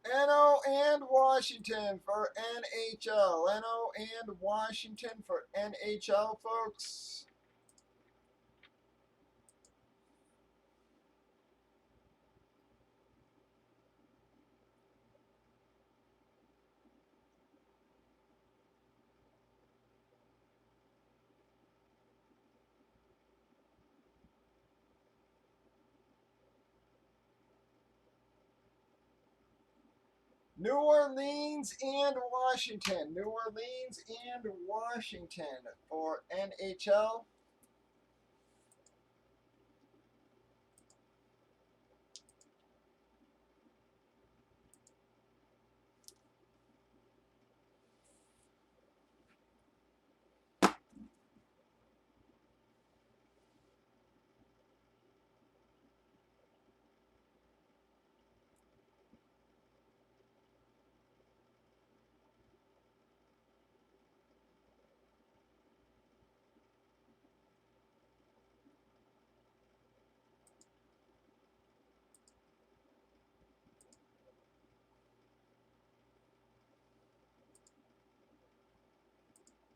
NO and Washington for NHL. NO and Washington for NHL, folks. New Orleans and Washington. New Orleans and Washington for NHL.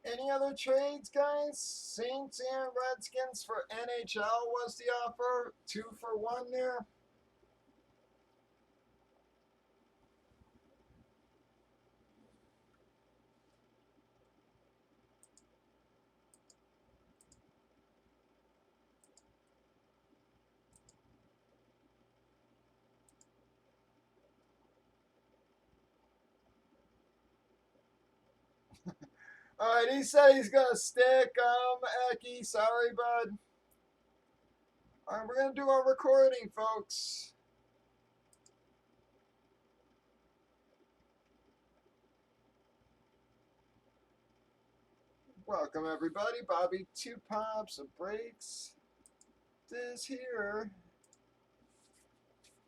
Any other trades, guys? Saints and Redskins for NHL was the offer. 2 for 1 there. All right, he said he's going to stick. Eki, sorry, bud. All right, we're going to do our recording, folks. Welcome, everybody. Bobby2popsbreaks. This here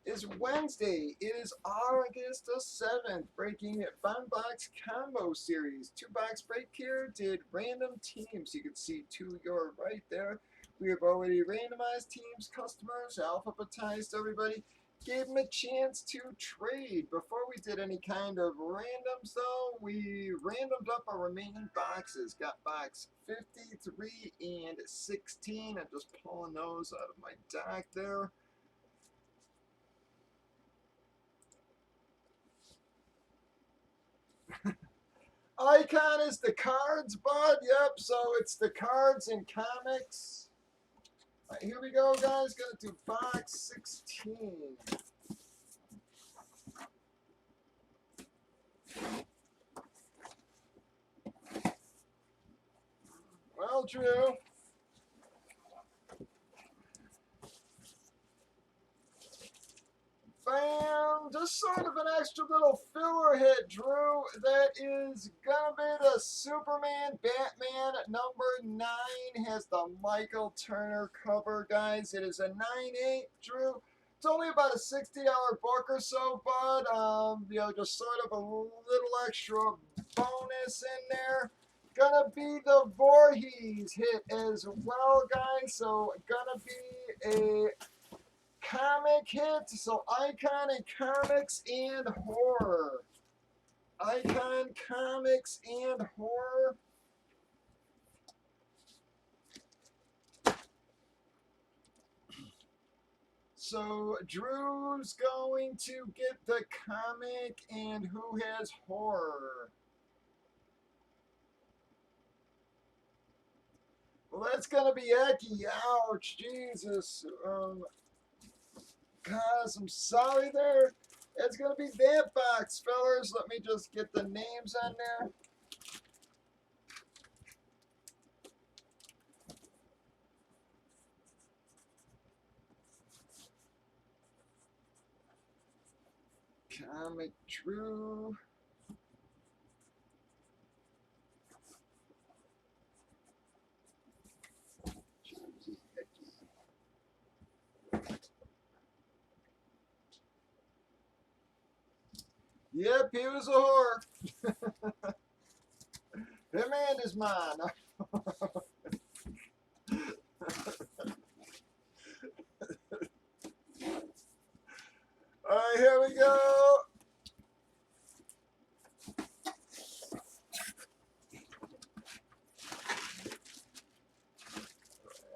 is Wednesday. It is August the 7th. Breaking Fun Box Combo Series. 2-box break here. Did random teams. You can see to your right there. We have already randomized teams, customers, alphabetized everybody. Gave them a chance to trade. Before we did any kind of randoms, though, we randomed up our remaining boxes. Got box 53 and 16. I'm just pulling those out of my deck there. Icon is the cards, bud. Yep, so it's the cards and comics. All right, here we go, guys. Gonna do box 16. Well, Drew. Bam! Just sort of an extra little filler hit, Drew. That is gonna be the Superman Batman number 9. Has the Michael Turner cover, guys. It is a 9/8, Drew. It's only about a $60 book or so, bud. Just sort of a little extra bonus in there. Gonna be the Voorhees hit as well, guys. So gonna be a comic hit. So Icon and Comics and Horror. Icon, Comics, and Horror. So Drew's going to get the comic, and who has horror? Well, that's gonna be icky. Ouch, Jesus. Guys, I'm sorry there. It's gonna be that box, fellas. Let me just get the names on there. Comic Drew. Yep, he was a whore. Him and his mom. Alright, here we go.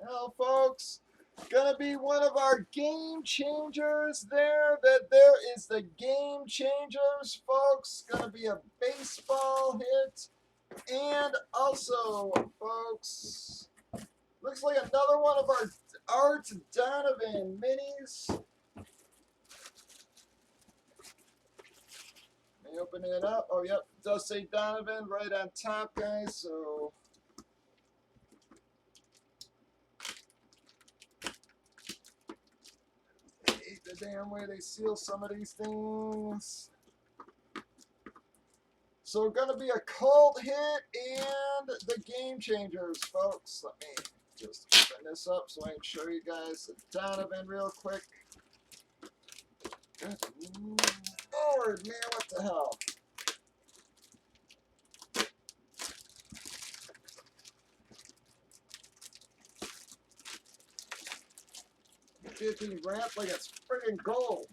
Well, folks, gonna be one of our game changers there. There is the game changers, folks. Gonna be a baseball hit. And also, folks, looks like another one of our Art Donovan minis. Let me open it up. Oh, yep, it does say Donovan right on top, guys. So I hate the damn way they seal some of these things. So gonna be a cult hit and the game changers, folks. Let me just open this up so I can show you guys the Donovan real quick. Good Lord, man, what the hell? It being wrapped like it's friggin' gold.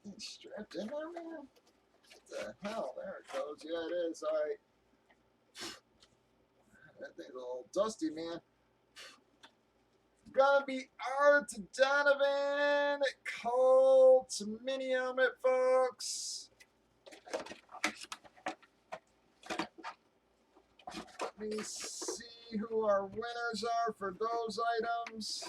It's strapped in there, man? What the hell? There it goes. Yeah, it is. All right. That thing's a little dusty, man. Gonna be Art Donovan Colts mini helmet, folks. Let me see who our winners are for those items.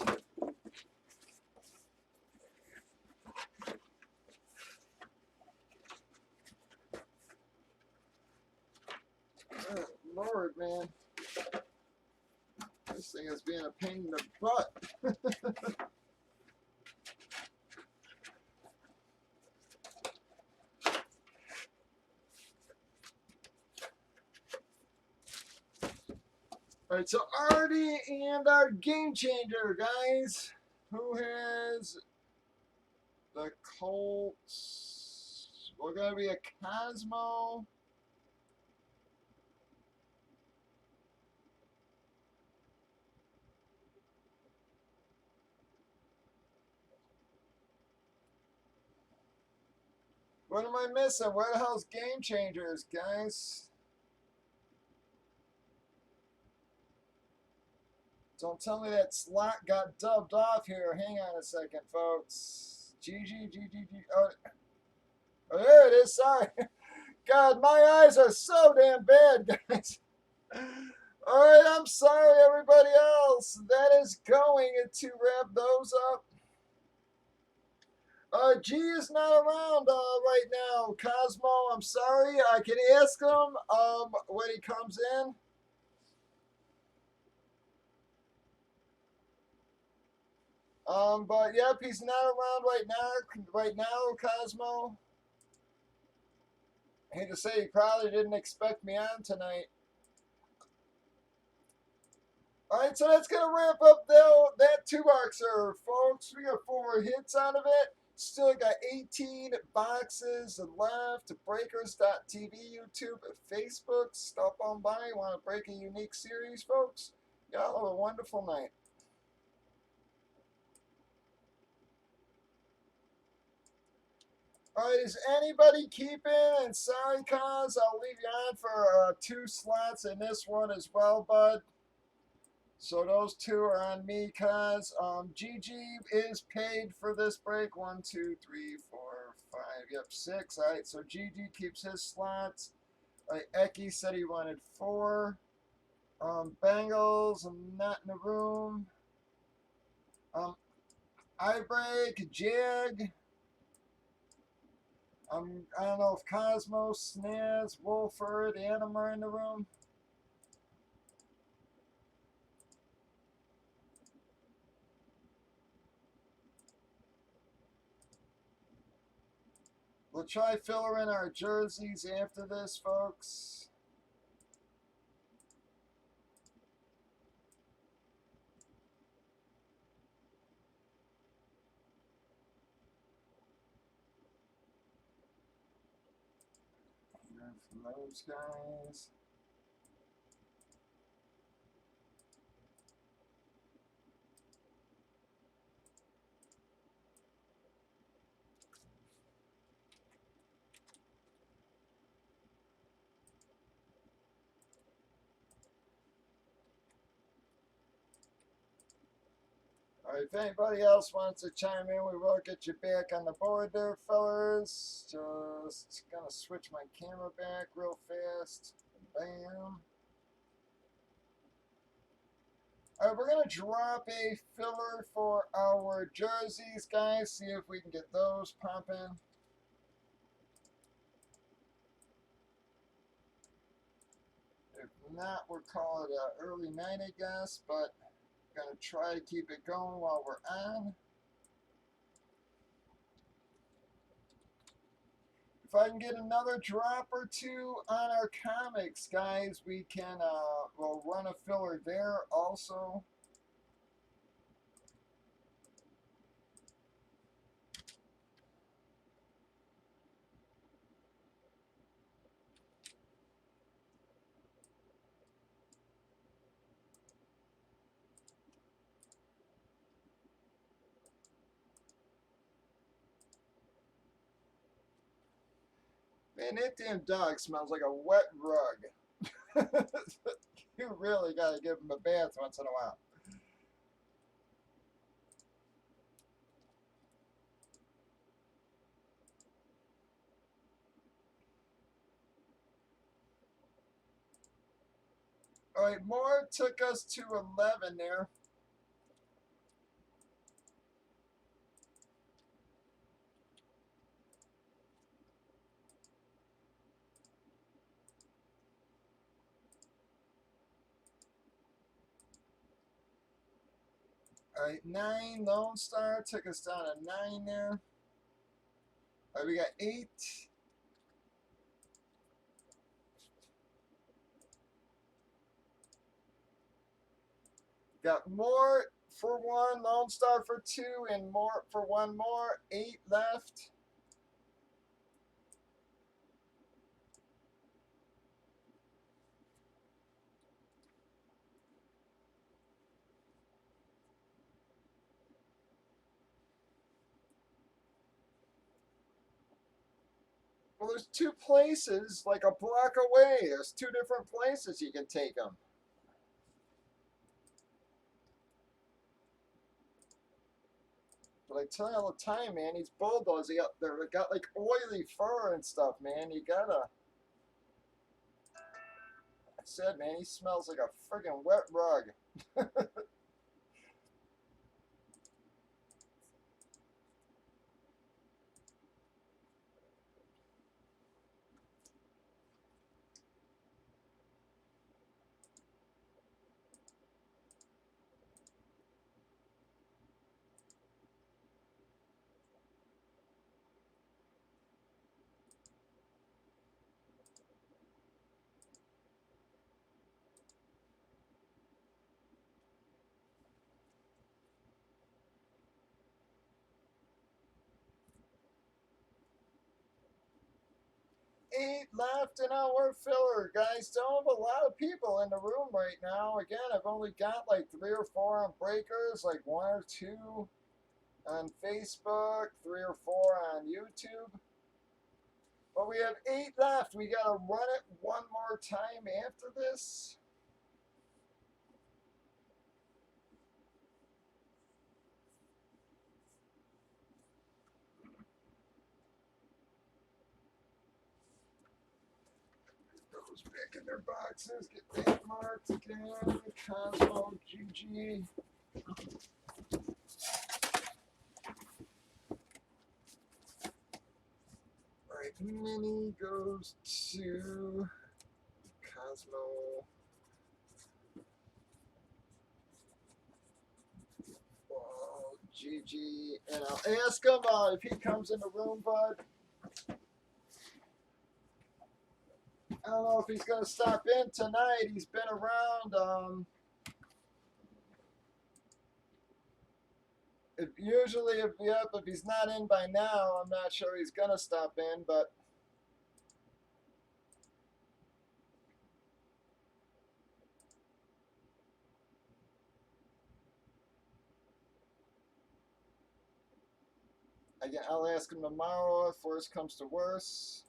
Good Lord, man. This thing is being a pain in the butt. Alright, so Artie and our game changer, guys. Who has the Colts? We're going to be a Cosmo. What am I missing? Where the hell's game changers, guys? Don't tell me that slot got dubbed off here. Hang on a second, folks. GG. Oh, there it is. Sorry. God, my eyes are so damn bad, guys. All right, I'm sorry, everybody else. That is going to wrap those up. G is not around right now. Cosmo, I'm sorry. I can ask him when he comes in. But yep, he's not around right now. Right now, Cosmo. I hate to say, he probably didn't expect me on tonight. All right, so that's gonna wrap up that 2-boxer, folks. We got 4 hits out of it. Still got 18 boxes left. Breakers.tv, YouTube, Facebook. Stop on by. Want to break a unique series, folks? Y'all have a wonderful night. Alright, is anybody keeping? And sorry, cuz I'll leave you on for 2 slots in this one as well, bud. So those 2 are on me, cuz. GG is paid for this break. 1, 2, 3, 4, 5. Yep, 6. Alright, so GG keeps his slots. Alright, Eki said he wanted 4. Bengals, I'm not in the room. I break, Jig. I don't know if Cosmos, Snaz, Wolford, Adam are in the room. We'll try filling in our jerseys after this, folks. From those guys. Alright, if anybody else wants to chime in, we will get you back on the board there, fellas. Just gonna switch my camera back real fast. Bam. Alright, we're gonna drop a filler for our jerseys, guys. See if we can get those pumping. If not, we'll call it an early night, I guess, but gonna try to keep it going while we're on. If I can get another drop or 2 on our comics, guys, we can, we'll run a filler there also. Man, that damn dog smells like a wet rug. You really gotta give him a bath once in a while. Alright, Moore took us to 11 there. Alright, 9, Lone Star took us down to 9 there. Alright, we got 8. Got more for 1, Lone Star for 2, and more for 1 more. 8 left. Well, there's 2 places like a block away. There's 2 different places you can take them. But I tell you all the time, man, these bulldogs, they got like oily fur and stuff, man. You gotta. I said, man, he smells like a friggin' wet rug. 8 left in our filler, guys. Don't have a lot of people in the room right now. Again, I've only got like 3 or 4 on breakers, like 1 or 2 on Facebook, 3 or 4 on YouTube. Well, we have 8 left. We got to run it one more time after this. Those back in their boxes. Get that marked again. Cosmo GG. Alright, Mini goes to Cosmo. Oh, GG. And I'll ask him if he comes in the room, bud. I don't know if he's going to stop in tonight. He's been around. If he's not in by now, I'm not sure he's going to stop in, but I'll ask him tomorrow if worse comes to worse.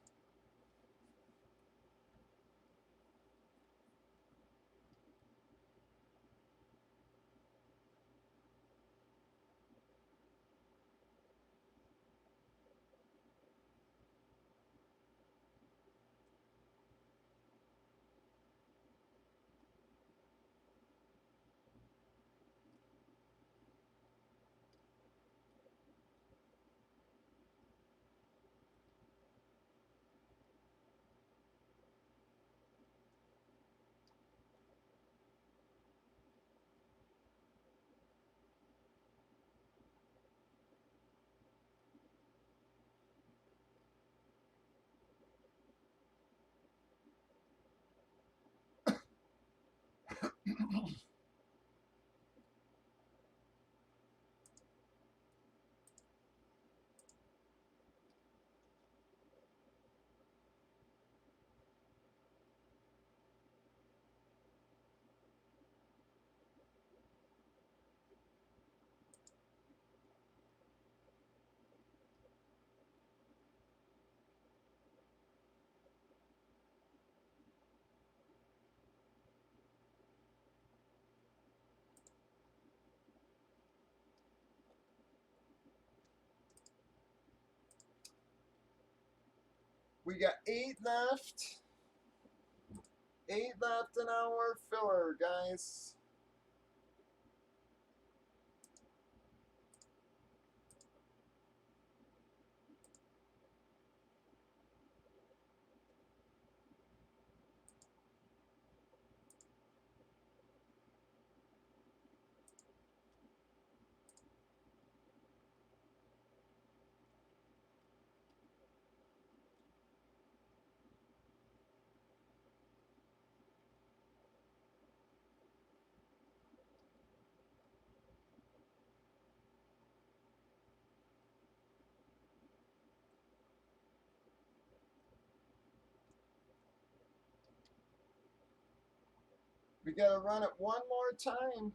We got 8 left. 8 left in our filler, guys. We got to run it one more time.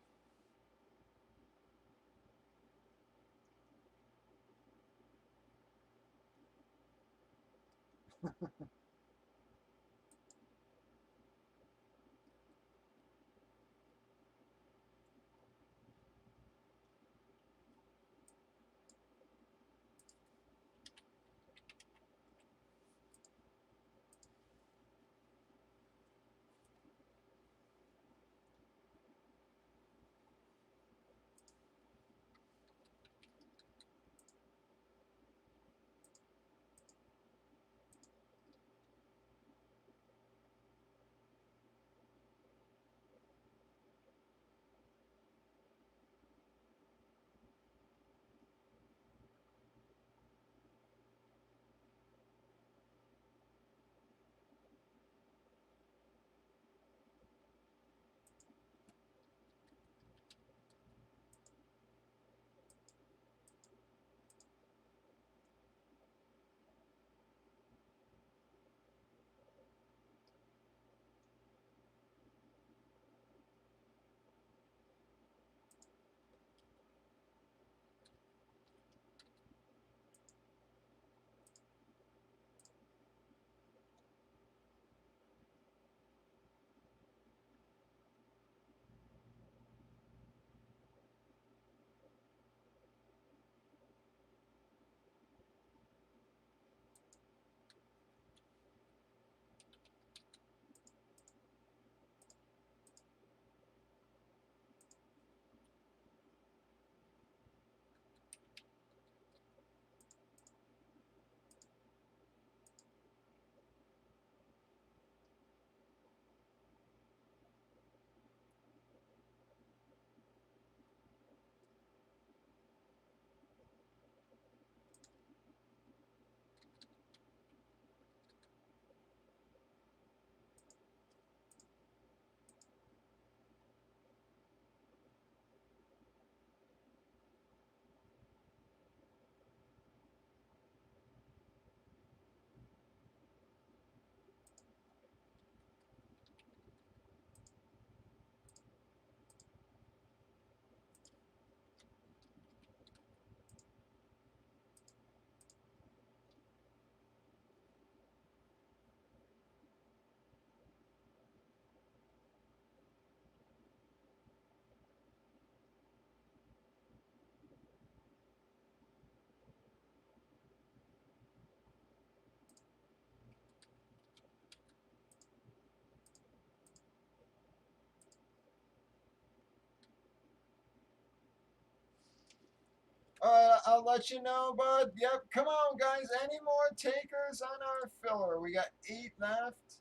I'll let you know, bud. Yep, come on, guys. Any more takers on our filler? We got 8 left.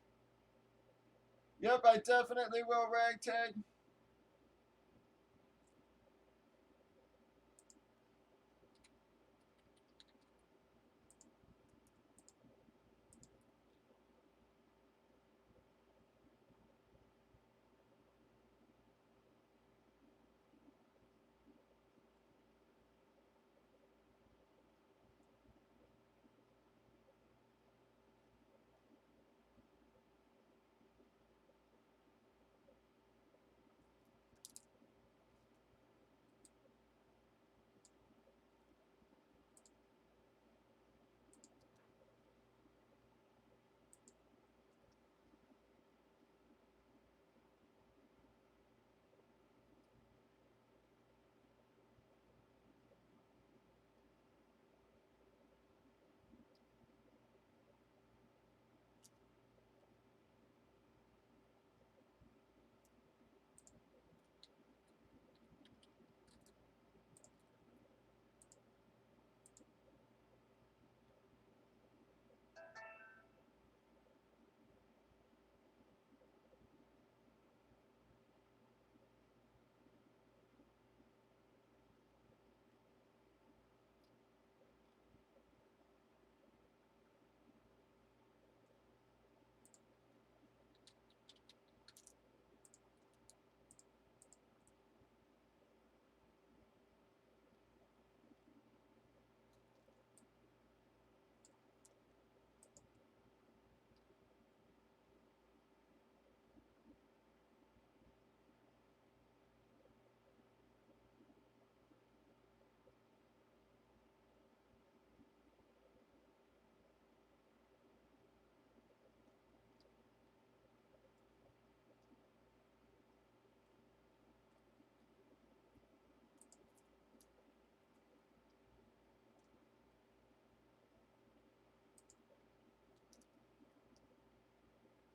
Yep, I definitely will, Ragtag.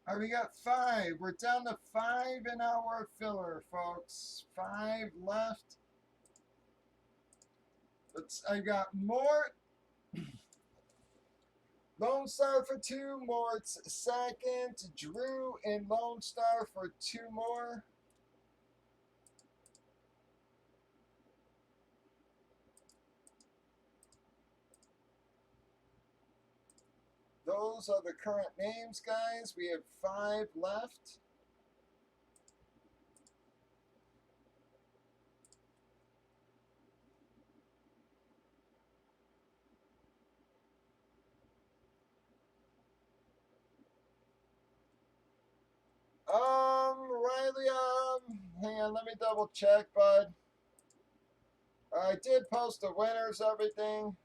All right, we got 5. We're down to 5 in our filler, folks. 5 left. I got more. Lone Star for 2, Mort's second, Drew and Lone Star for 2 more. Those are the current names, guys. We have 5 left. Riley, hang on, let me double check, bud. I did post the winners, everything.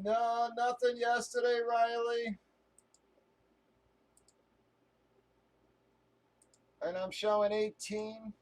No, nothing yesterday, Riley. And I'm showing 18.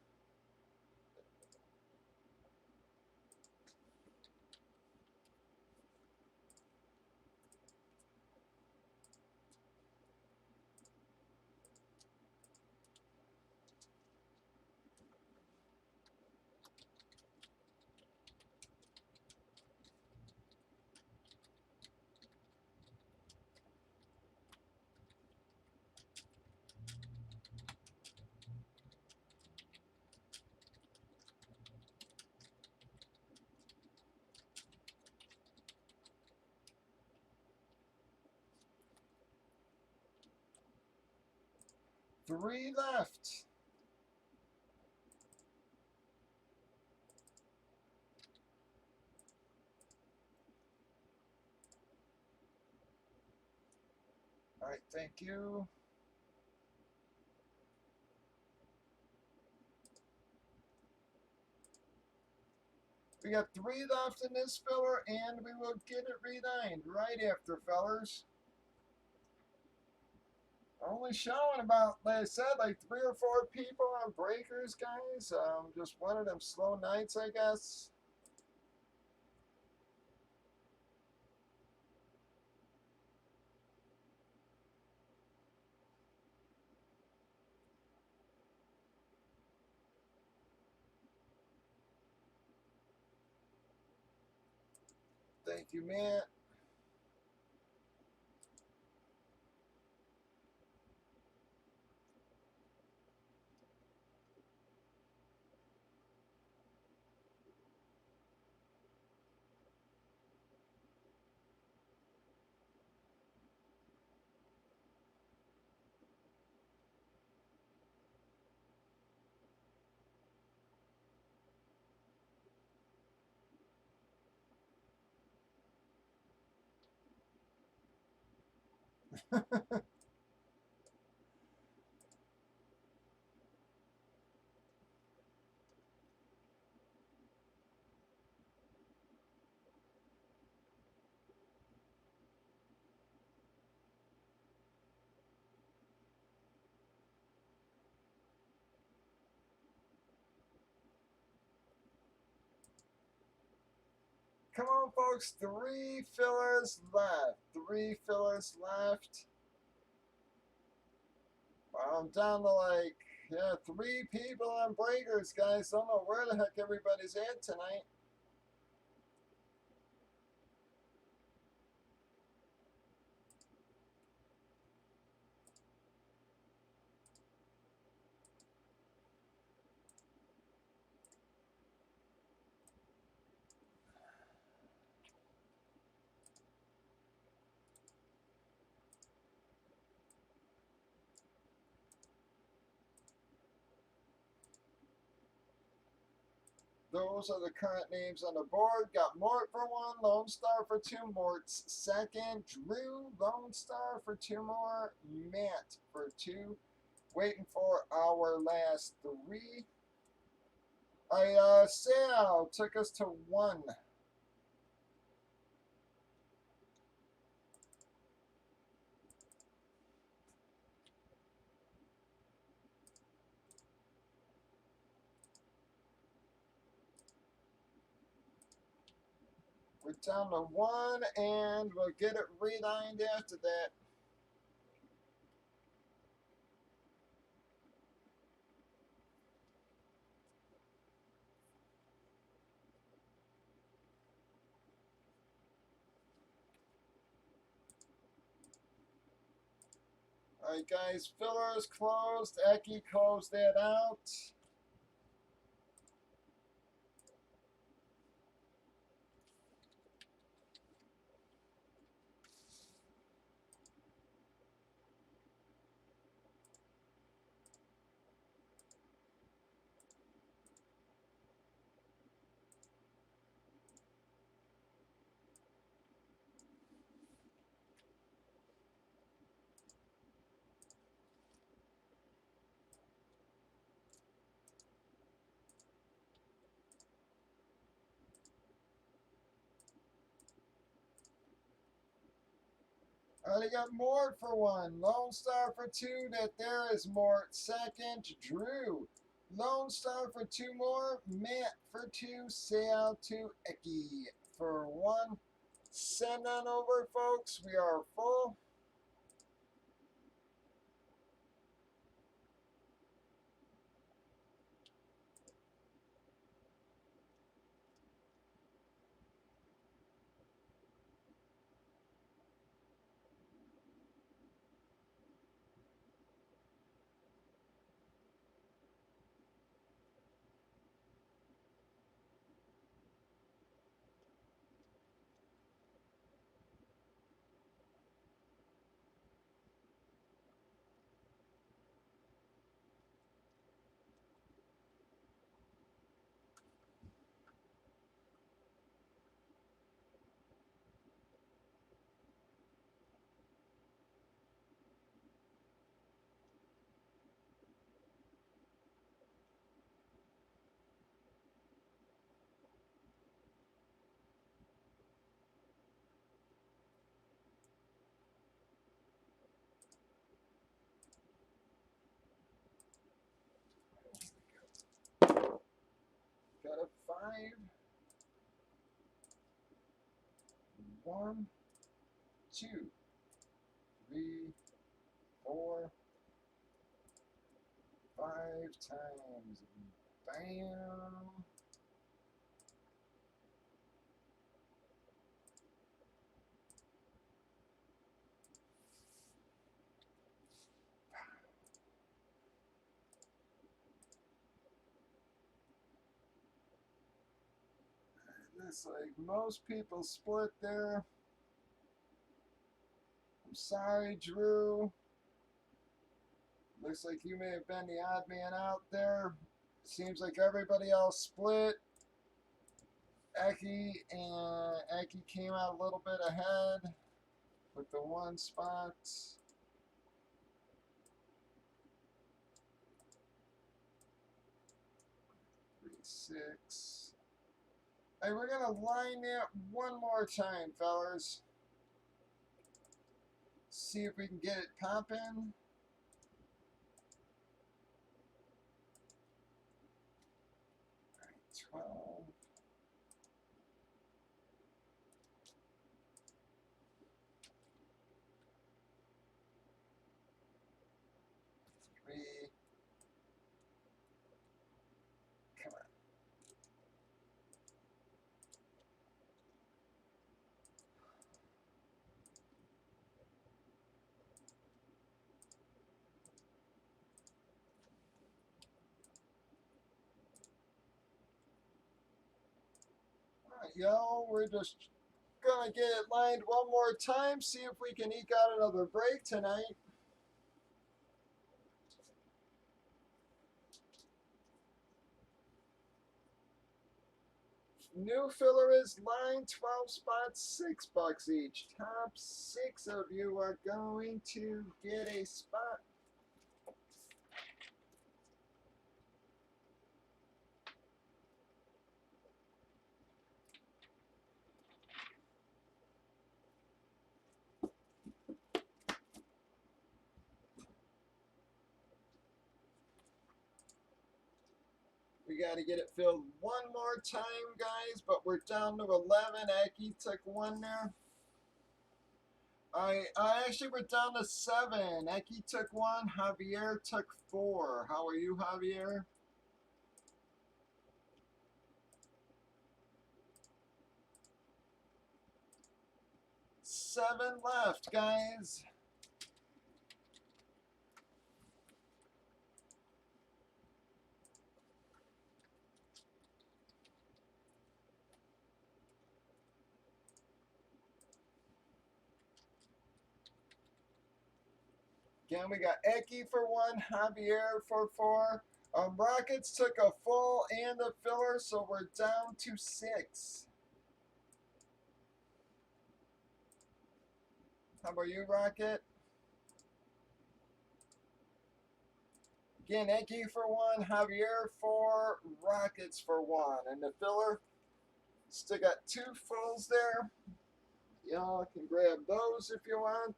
Three left. All right, thank you. We got 3 left in this filler, and we will get it relined right after, fellers. Only showing about, like I said, like 3 or 4 people on breakers, guys. Just one of them slow nights, I guess. you, Matt. Come on, folks. 3 fillers left. 3 fillers left. I'm down to like, yeah, 3 people on breakers, guys. Don't know where the heck everybody's at tonight. Those are the current names on the board. Got Mort for 1, Lone Star for 2, Mort's second, Drew, Lone Star for 2 more, Matt for 2. Waiting for our last 3. Sal took us to 1. We're down to 1, and we'll get it relined after that. Alright, guys, fillers closed. Eki closed that out. Alright, I got Mort for 1. Lone Star for 2. That there is Mort. Second, Drew. Lone Star for 2 more. Matt for 2. Say out to Eki for 1. Send on over, folks. We are full. Got a 5. 1, 2, 3, 4, 5 times. Bam. Looks like most people split there. I'm sorry, Drew. Looks like you may have been the odd man out there. Seems like everybody else split. Eki came out a little bit ahead with the 1 spot. 3-6. Hey, we're gonna line that one more time, fellas. See if we can get it popping. All right, 12. 3. Come on. All right, yo, we're just gonna get it lined one more time, see if we can eke out another break tonight. New filler is line 12 spots, $6 each. Top 6 of you are going to get a spot. We got to get it filled one more time, guys, but we're down to 11. Eki took 1 there. Actually, we're down to 7. Eki took 1. Javier took 4. How are you, Javier? 7 left, guys. Again, we got Eki for 1, Javier for 4. Rockets took a full and a filler, so we're down to 6. How about you, Rocket? Again, Eki for 1, Javier for, Rockets for 1. And the filler, still got 2 fulls there. Y'all can grab those if you want.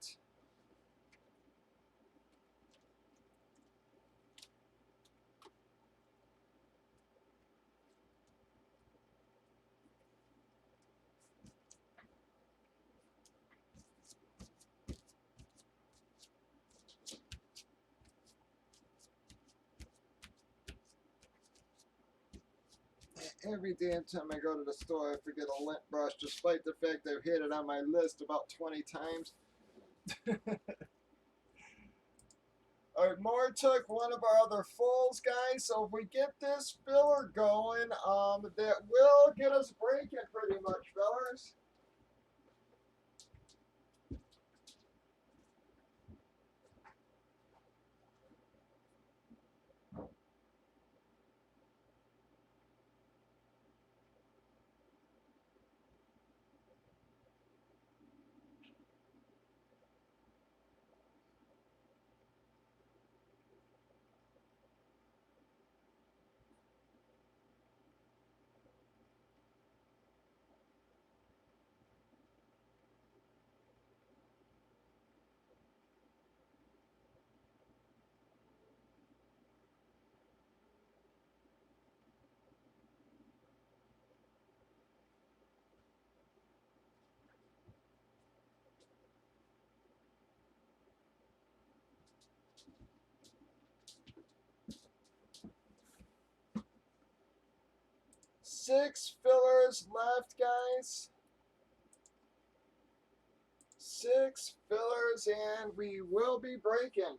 Every damn time I go to the store, I forget a lint brush, despite the fact I've hit it on my list about 20 times. All right, Moore took 1 of our other fulls, guys. So if we get this filler going, that will get us breaking pretty much, fellas. Six fillers left, guys. 6 fillers, and we will be breaking.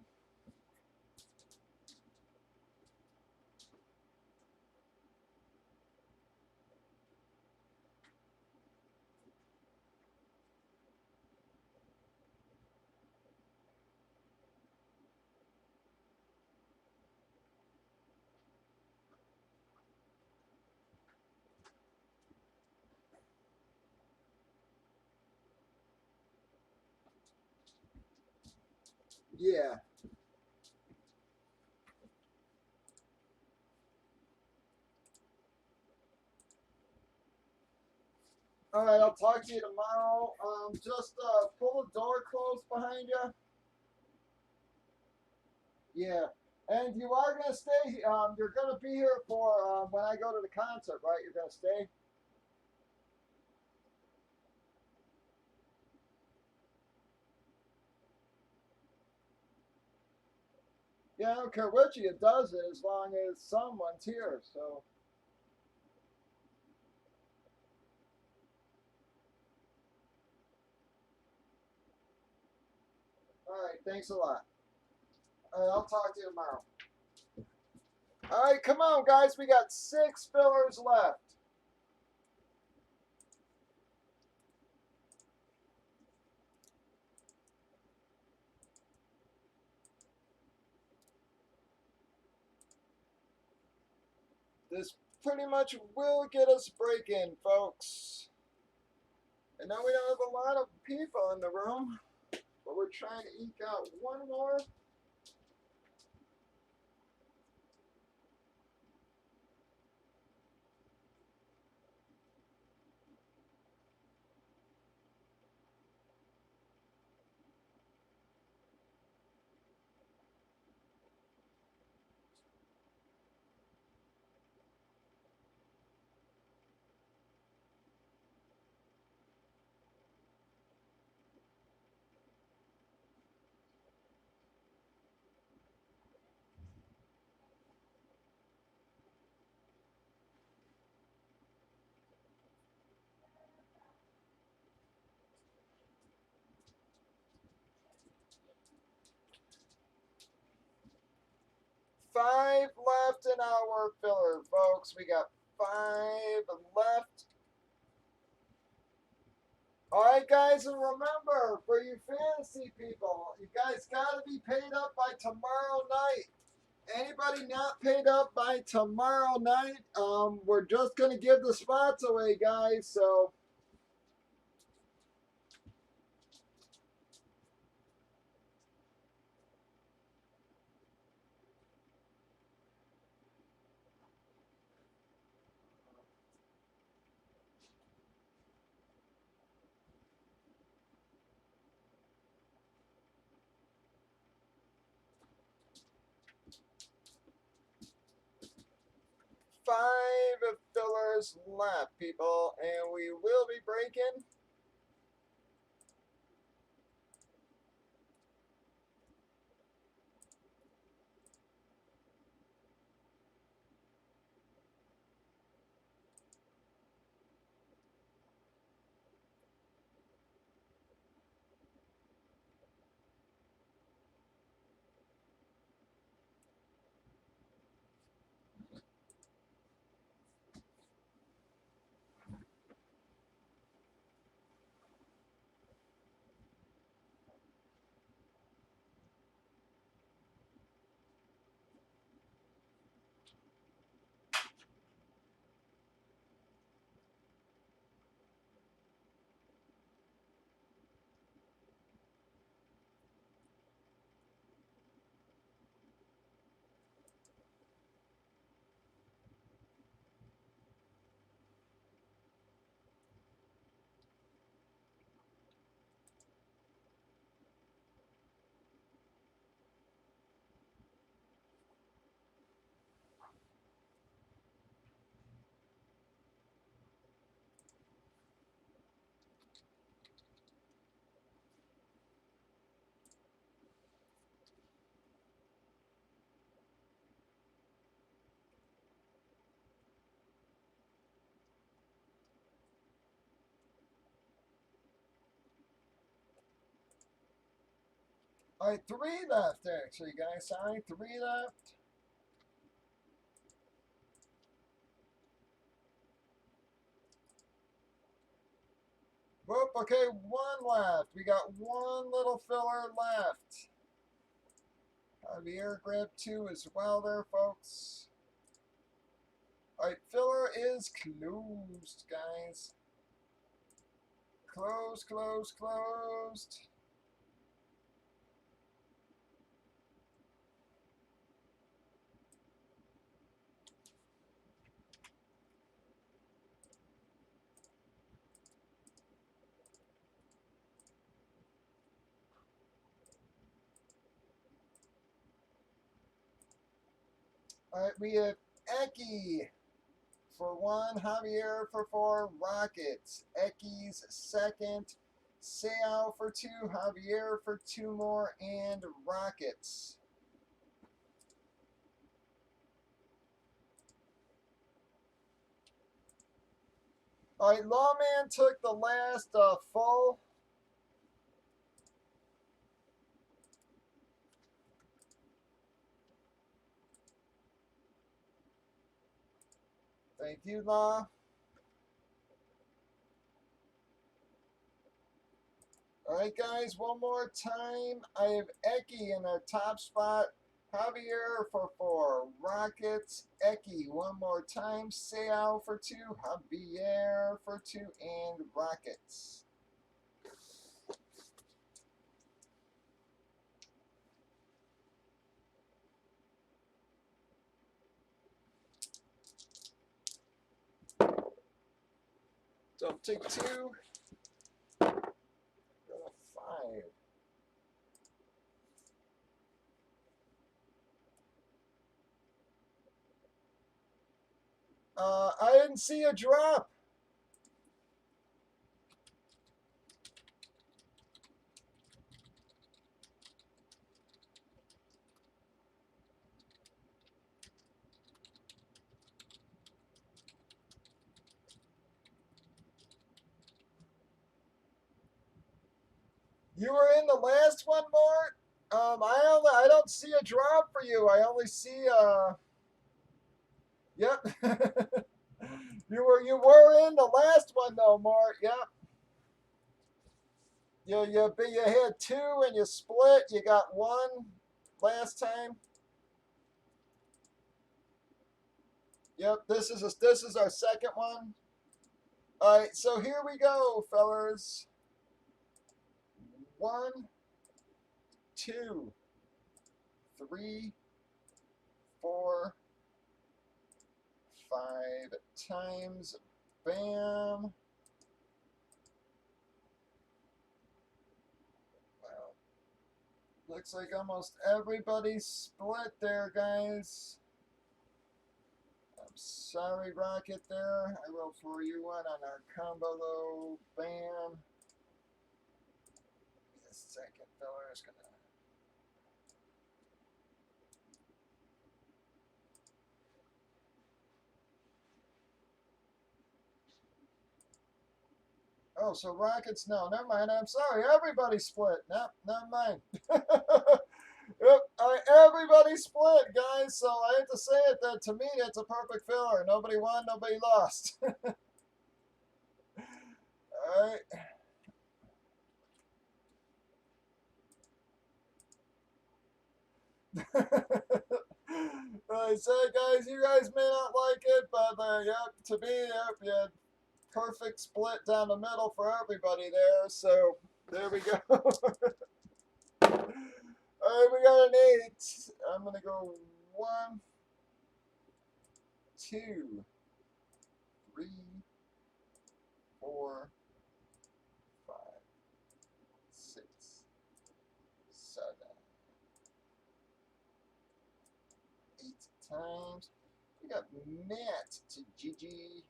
Yeah. All right, I'll talk to you tomorrow. Just pull the door closed behind you. Yeah. And you are gonna stay. You're gonna be here for when I go to the concert, right? You're gonna stay. Yeah, I don't care which of you does it, as long as someone's here. So, all right. Thanks a lot. All right, I'll talk to you tomorrow. All right, come on, guys. We got 6 fillers left. This pretty much will get us breaking, folks. And now we don't have a lot of people in the room, but we're trying to eke out one more. 5 left in our filler, folks. We got 5 left. All right, guys, and remember, for you fantasy people, you guys got to be paid up by tomorrow night. Anybody not paid up by tomorrow night, we're just going to give the spots away, guys. So, 5 fillers left, people, and we will be breaking. All right, 3 left, actually, guys. Sorry, 3 left. Whoop, okay, 1 left. We got 1 little filler left. Javier grabbed 2 as well there, folks. All right, filler is closed, guys. Closed, closed, closed. All right, we have Eki for 1, Javier for 4, Rockets. Eki's second, Seau for 2, Javier for 2 more, and Rockets. All right, Lawman took the last full. Thank you, Law. All right, guys, one more time. I have Eki in our top spot. Javier for 4. Rockets, Eki one more time. Seau for 2. Javier for 2. And Rockets. So take 2. Go to 5. I didn't see a drop. You were in the last one, Mort. I don't see a drop for you. I only see Yep. you were in the last one though, Mort. Yep. You had 2 and you split. You got 1 last time. Yep. This is our second one. All right. So here we go, fellas. 1, 2, 3, 4, 5 times. Bam. Well, looks like almost everybody split there, guys. I'm sorry, Rocket, there. I will throw you one on our combo, though. Bam. The second filler is going to... Oh, so Rockets, no, never mind. I'm sorry. Everybody split. No, never mind. Yep, everybody split, guys. So I have to say it that to me, that's a perfect filler. Nobody won, nobody lost. All right. I said, guys, you guys may not like it, but yep, to me, yep, you had perfect split down the middle for everybody there. So there we go. All right, we got an 8. I'm gonna go 1, 2, 3, 4, 5, 6, 7, 8 times. We got Matt to GG.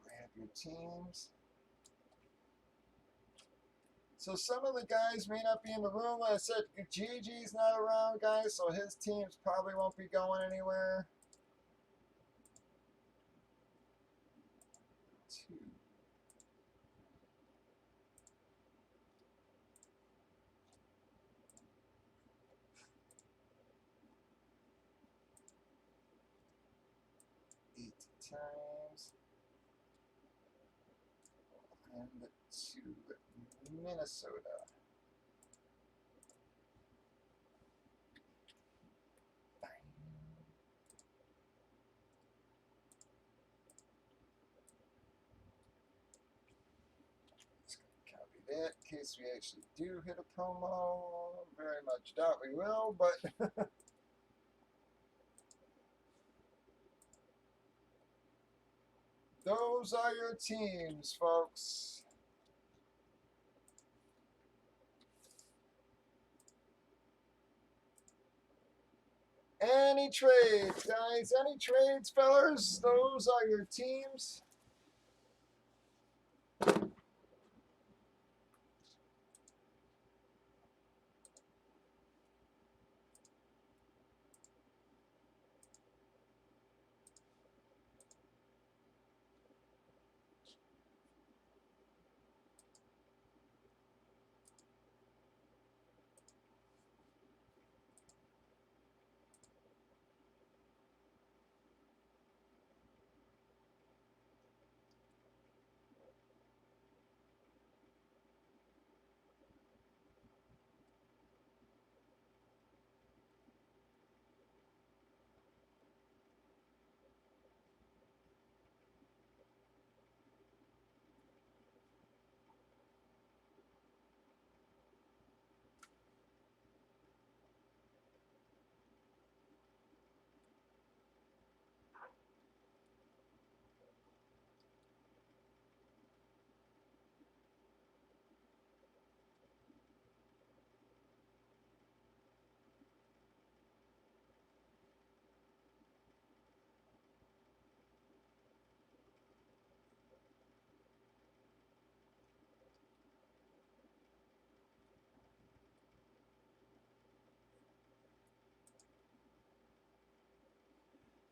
Grab your teams. So some of the guys may not be in the room. Like I said, GG's not around, guys, so his teams probably won't be going anywhere. 2. Times and to Minnesota. Just gonna copy that in case we actually do hit a promo. Very much doubt we will, but those are your teams, folks. Any trades, guys? Any trades, fellas? Those are your teams.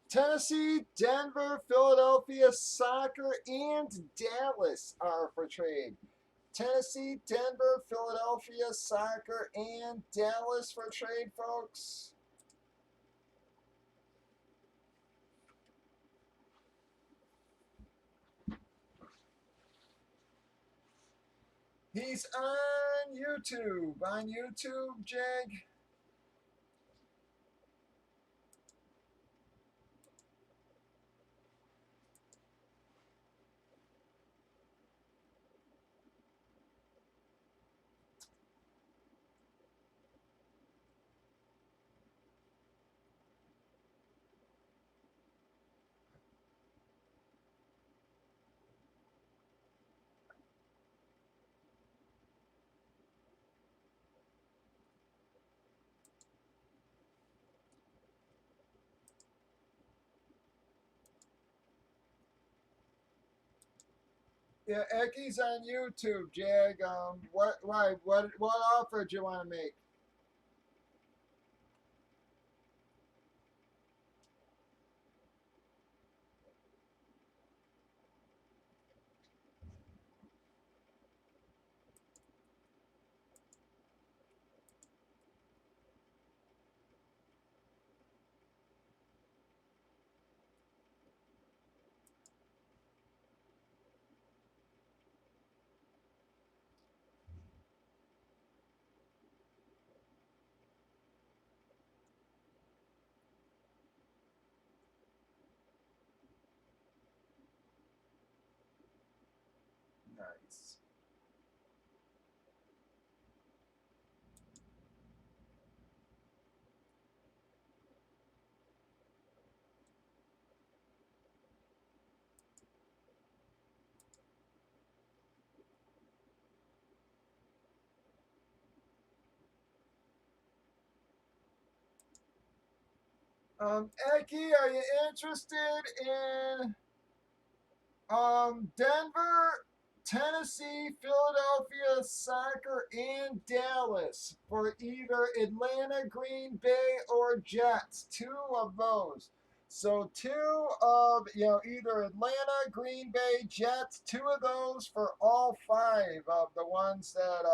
Tennessee, Denver, Philadelphia, Soccer, and Dallas are for trade. Tennessee, Denver, Philadelphia, Soccer, and Dallas for trade, folks. He's on YouTube. On YouTube, Jag. Yeah, Ecky's on YouTube, Jag. What offer do you want to make? Nice. Ecky, are you interested in Denver, Tennessee, Philadelphia, Soccer, and Dallas for either Atlanta, Green Bay, or Jets? Two of those. So two of either Atlanta, Green Bay, Jets. Two of those for all five of the ones that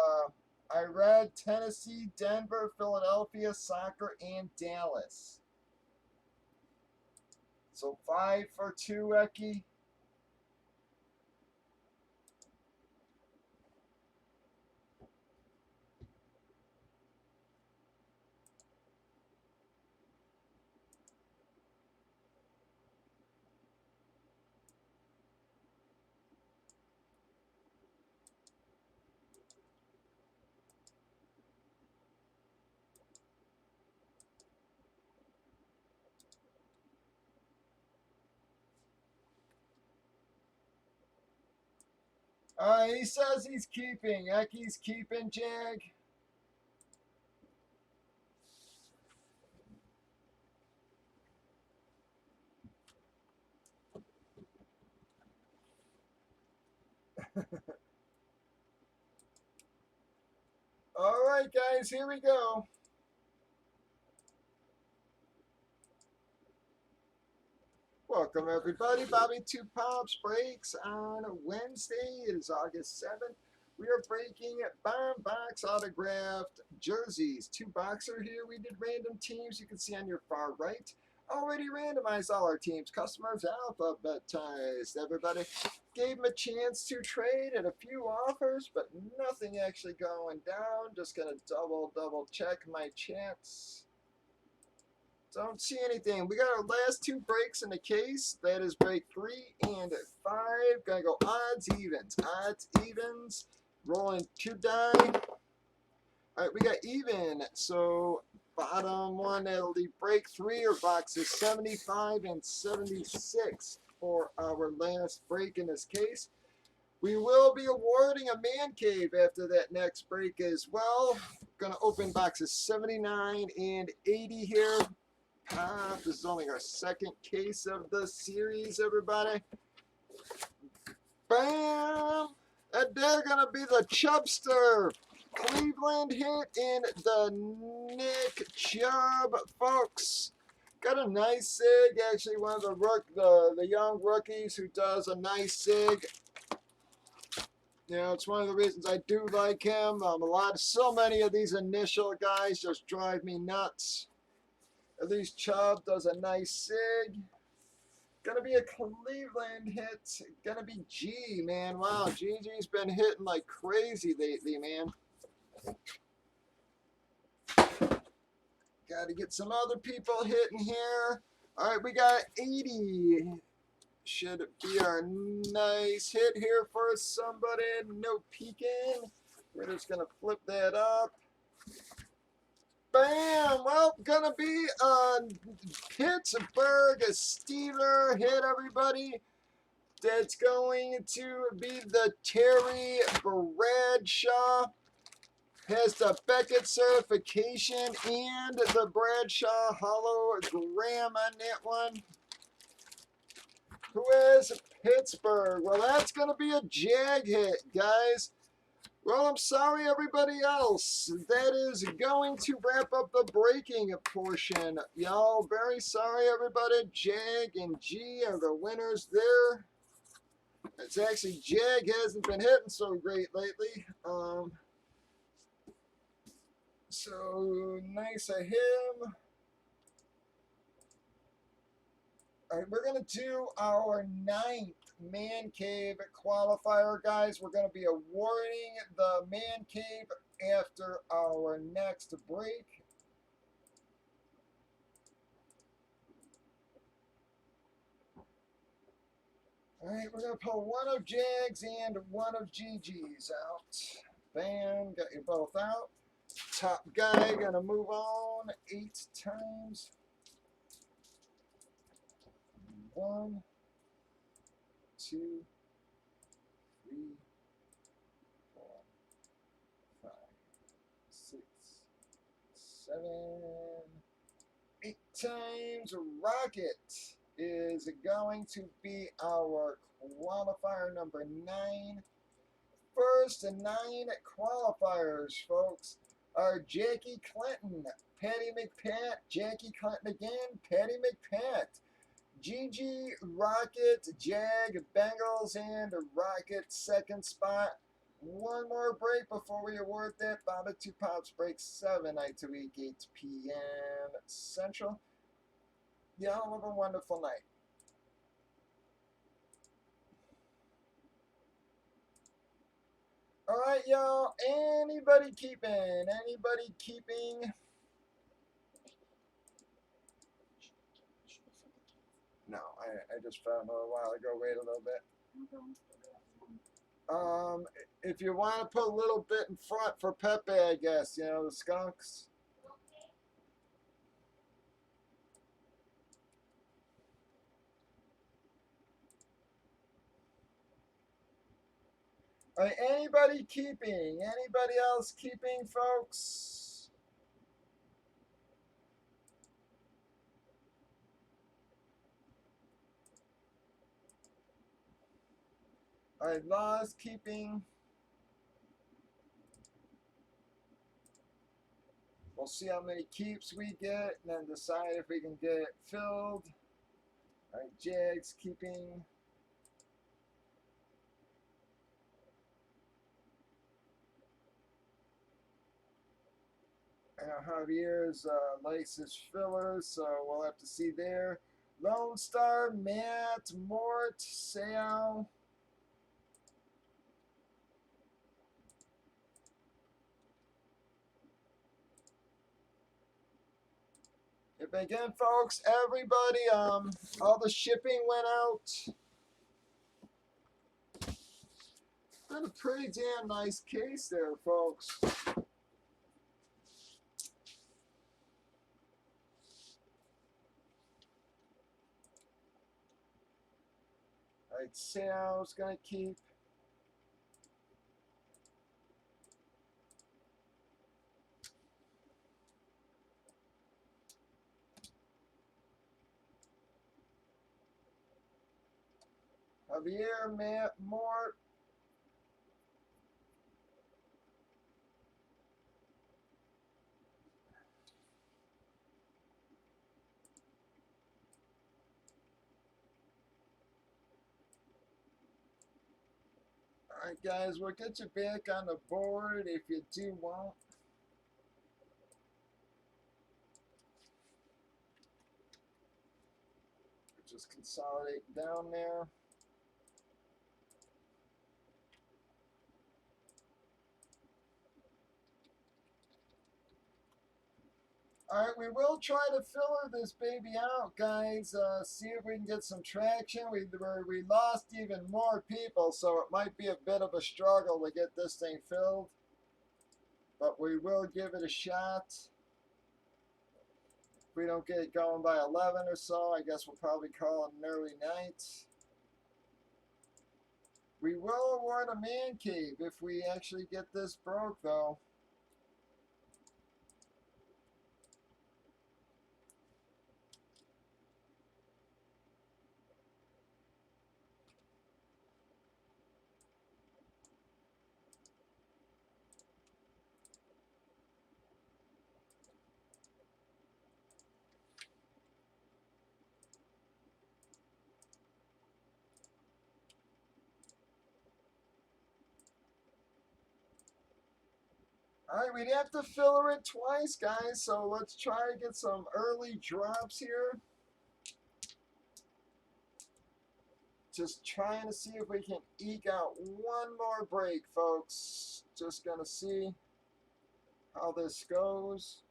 I read: Tennessee, Denver, Philadelphia, Soccer, and Dallas. So 5 for 2, Ecky. He says he's keeping. Ecky's keeping, Jag. All right, guys, here we go. Welcome, everybody. Bobby2popsbreaks on Wednesday. It is August 7th. We are breaking bomb box autographed jerseys. 2 boxer here. We did random teams. You can see on your far right. Already randomized all our teams. Customers alphabetized. Everybody gave them a chance to trade and a few offers, but nothing actually going down. Just going to double check my chats. Don't see anything. We got our last 2 breaks in the case. That is break 3 and 5. Gonna go odds, evens. Odds, evens. Rolling 2 die. Alright, we got even. So bottom one, that'll be break 3 or boxes 75 and 76 for our last break in this case. We will be awarding a man cave after that next break as well. Gonna open boxes 79 and 80 here. This is only our 2nd case of the series, everybody. Bam! And they're going to be the Chubster. Cleveland hit in the Nick Chubb, folks. Got a nice sig. Actually, one of the young rookies who does a nice sig. You know, it's one of the reasons I do like him. So many of these initial guys just drive me nuts. At least Chubb does a nice sig. Gonna be a Cleveland hit. Gonna be G, man. Wow, GG's been hitting like crazy lately, man. Gotta get some other people hitting here. All right, we got 80. Should be our nice hit here for somebody. No peeking. We're just gonna flip that up. Bam! Well, gonna be a Pittsburgh Steeler hit, everybody. That's going to be the Terry Bradshaw. Has the Beckett certification and the Bradshaw hologram on that one. Who has Pittsburgh? Well, that's going to be a Jag hit, guys. Well, I'm sorry, everybody else. That is going to wrap up the breaking portion. Y'all, very sorry, everybody. Jag and G are the winners there. It's actually Jag hasn't been hitting so great lately. So nice of him. All right, we're going to do our 9th Man Cave qualifier, guys. We're going to be awarding the Man Cave after our next break. All right, we're going to pull one of Jag's and one of GG's out. Bam, got you both out. Top guy going to move on 8 times. 1, 2, 3, 4, 5, 6, 7, 8 times. Rocket is going to be our qualifier number 9. First 9 qualifiers, folks, are Jackie Clinton, Patty McPat, Jackie Clinton again, Patty McPat, GG, Rocket, Jag, Bengals, and Rocket 2nd spot. One more break before we award that. Bobby2popsbreaks 7 nights a week, 8 p.m. Central. Y'all have a wonderful night. All right, y'all. Anybody keeping? Anybody keeping? No, I just found a little while ago. Wait a little bit. If you want to put a little bit in front for Pepe, I guess, you know, the skunks. All right, anybody keeping? Anybody else keeping, folks? All right, laws keeping. We'll see how many keeps we get and then decide if we can get it filled. All right, Jags keeping. Javier's likes his fillers, so we'll have to see there. Lone Star, Matt, Mort, Sao. If again, folks, everybody, all the shipping went out. Been a pretty damn nice case there, folks. All right, Sao's gonna keep. Javier, Matt, Mort. All right, guys, we'll get you back on the board if you do want. Just consolidate down there. All right, we will try to filler this baby out, guys. See if we can get some traction. We lost even more people, so it might be a bit of a struggle to get this thing filled. But we will give it a shot. If we don't get it going by 11 or so, I guess we'll probably call it an early night. We will award a man cave if we actually get this broke, though. All right, we'd have to filler it twice, guys, so let's try to get some early drops here. Just trying to see if we can eke out one more break, folks. Just going to see how this goes.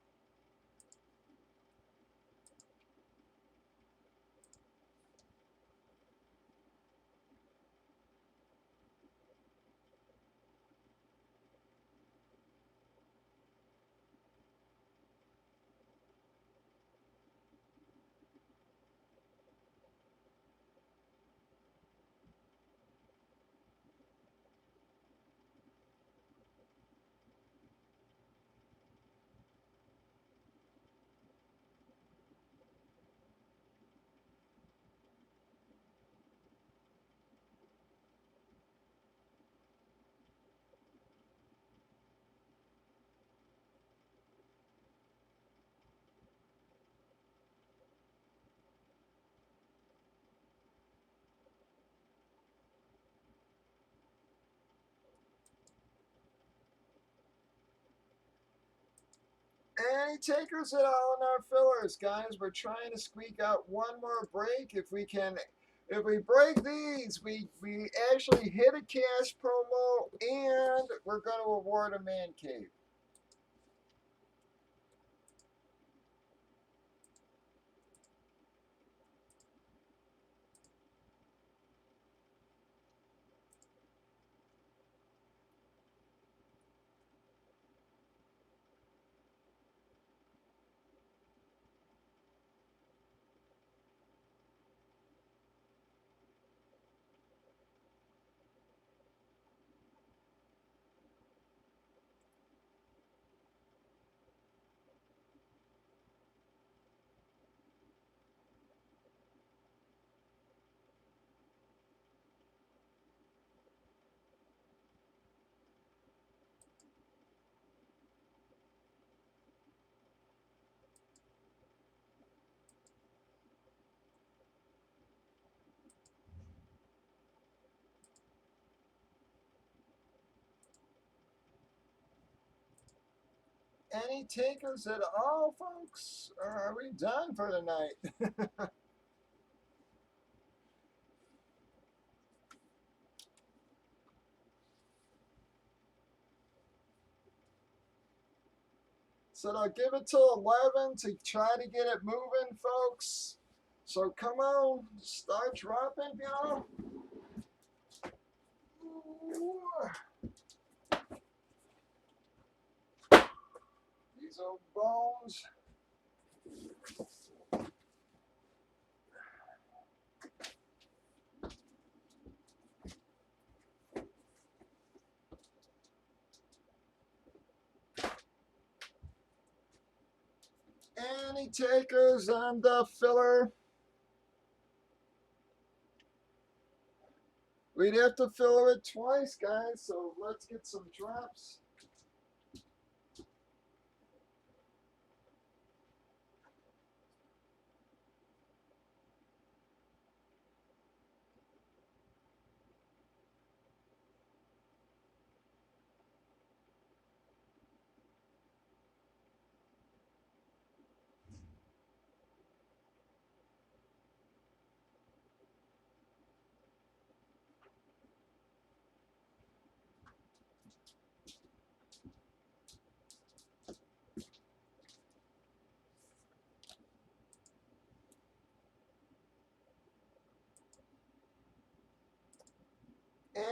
Any takers at all in our fillers, guys? We're trying to squeak out one more break. If we can, if we break these, we actually hit a cash promo and we're going to award a man cave. Any takers at all, folks? Or are we done for the night? So I'll give it till 11 to try to get it moving, folks. So come on, start dropping, y'all. These old bones. Any takers on the filler? We'd have to filler it twice, guys, so let's get some drops.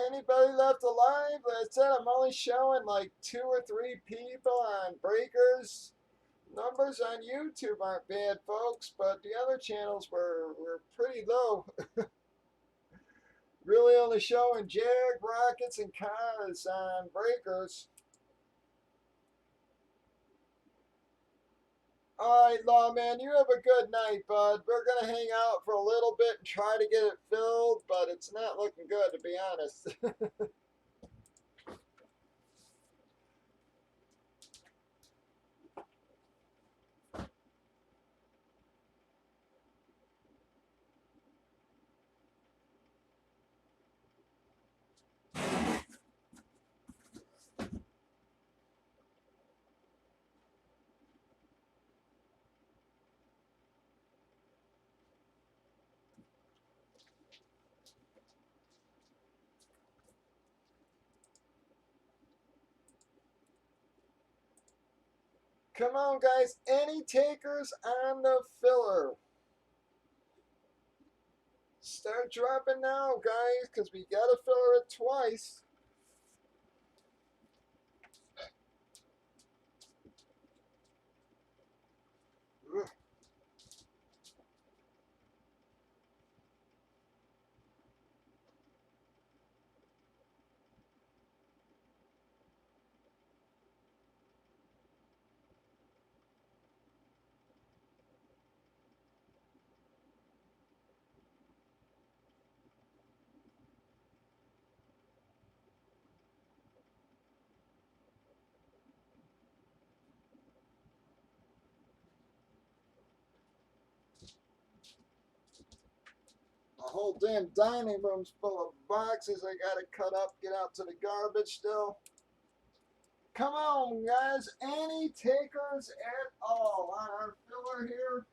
Anybody left alive? Like I said, I'm only showing like 2 or 3 people on breakers. Numbers on YouTube aren't bad, folks, but the other channels were pretty low. Really only showing Jag, rockets, and cars on breakers. All right, Lawman, you have a good night, bud. We're going to hang out for a little bit and try to get it filled, but it's not looking good, to be honest. Come on, guys. Any takers on the filler? Start dropping now, guys, because we got to filler it twice. Ugh. A whole damn dining room's full of boxes I gotta cut up, get out to the garbage still. Come on, guys. Any takers at all on our filler here?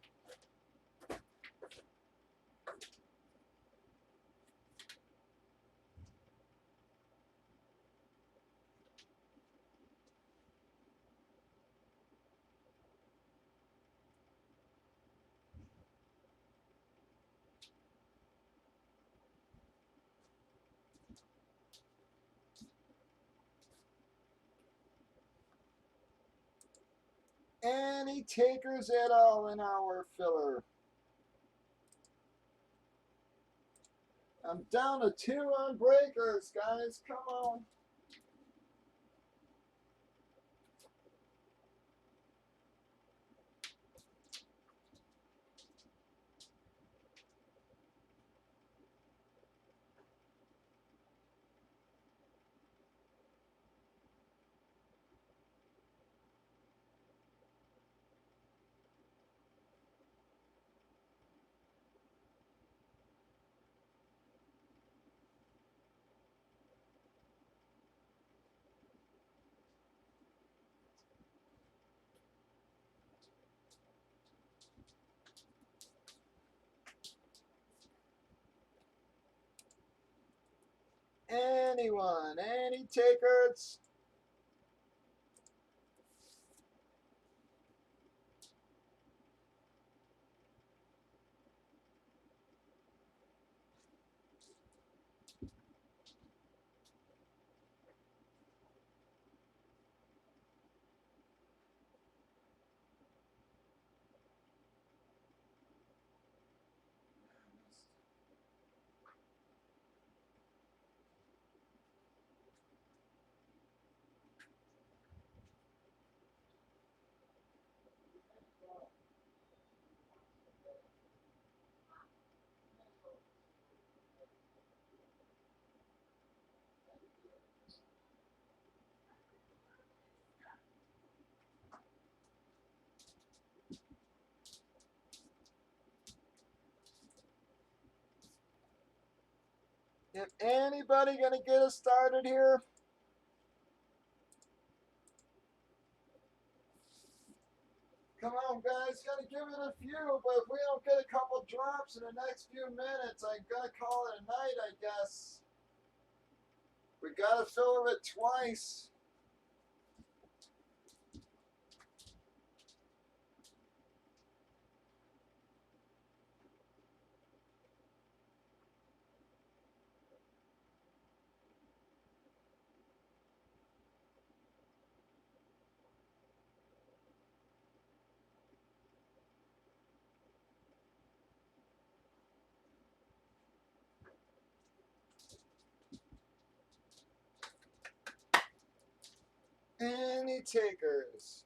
Any takers at all in our filler? I'm down to 2 on breakers, guys. Come on. Anyone? Any takers? Is anybody gonna get us started here? Come on, guys, gotta give it a few, but if we don't get a couple drops in the next few minutes, I gotta call it a night, I guess. We gotta fill it twice. Any takers?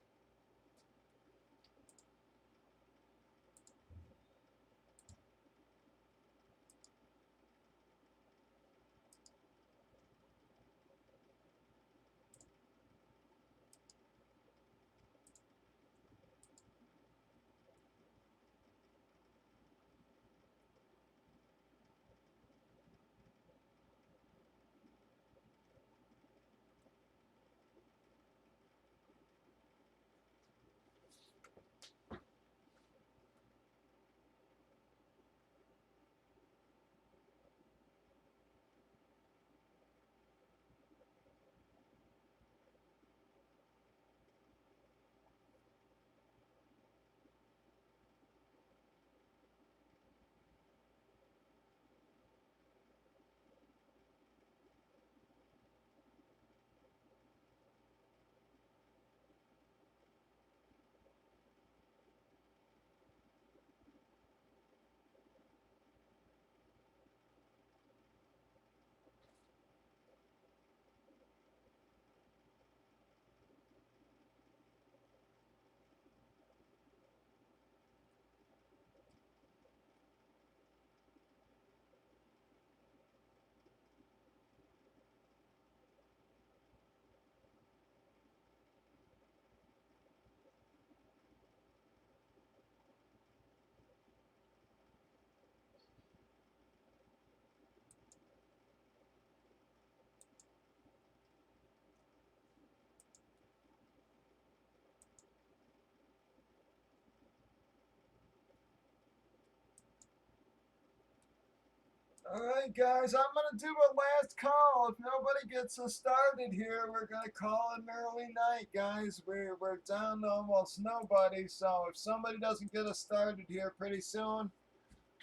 All right, guys, I'm going to do a last call. If nobody gets us started here, we're going to call it an early night, guys. We're down to almost nobody, so if somebody doesn't get us started here pretty soon,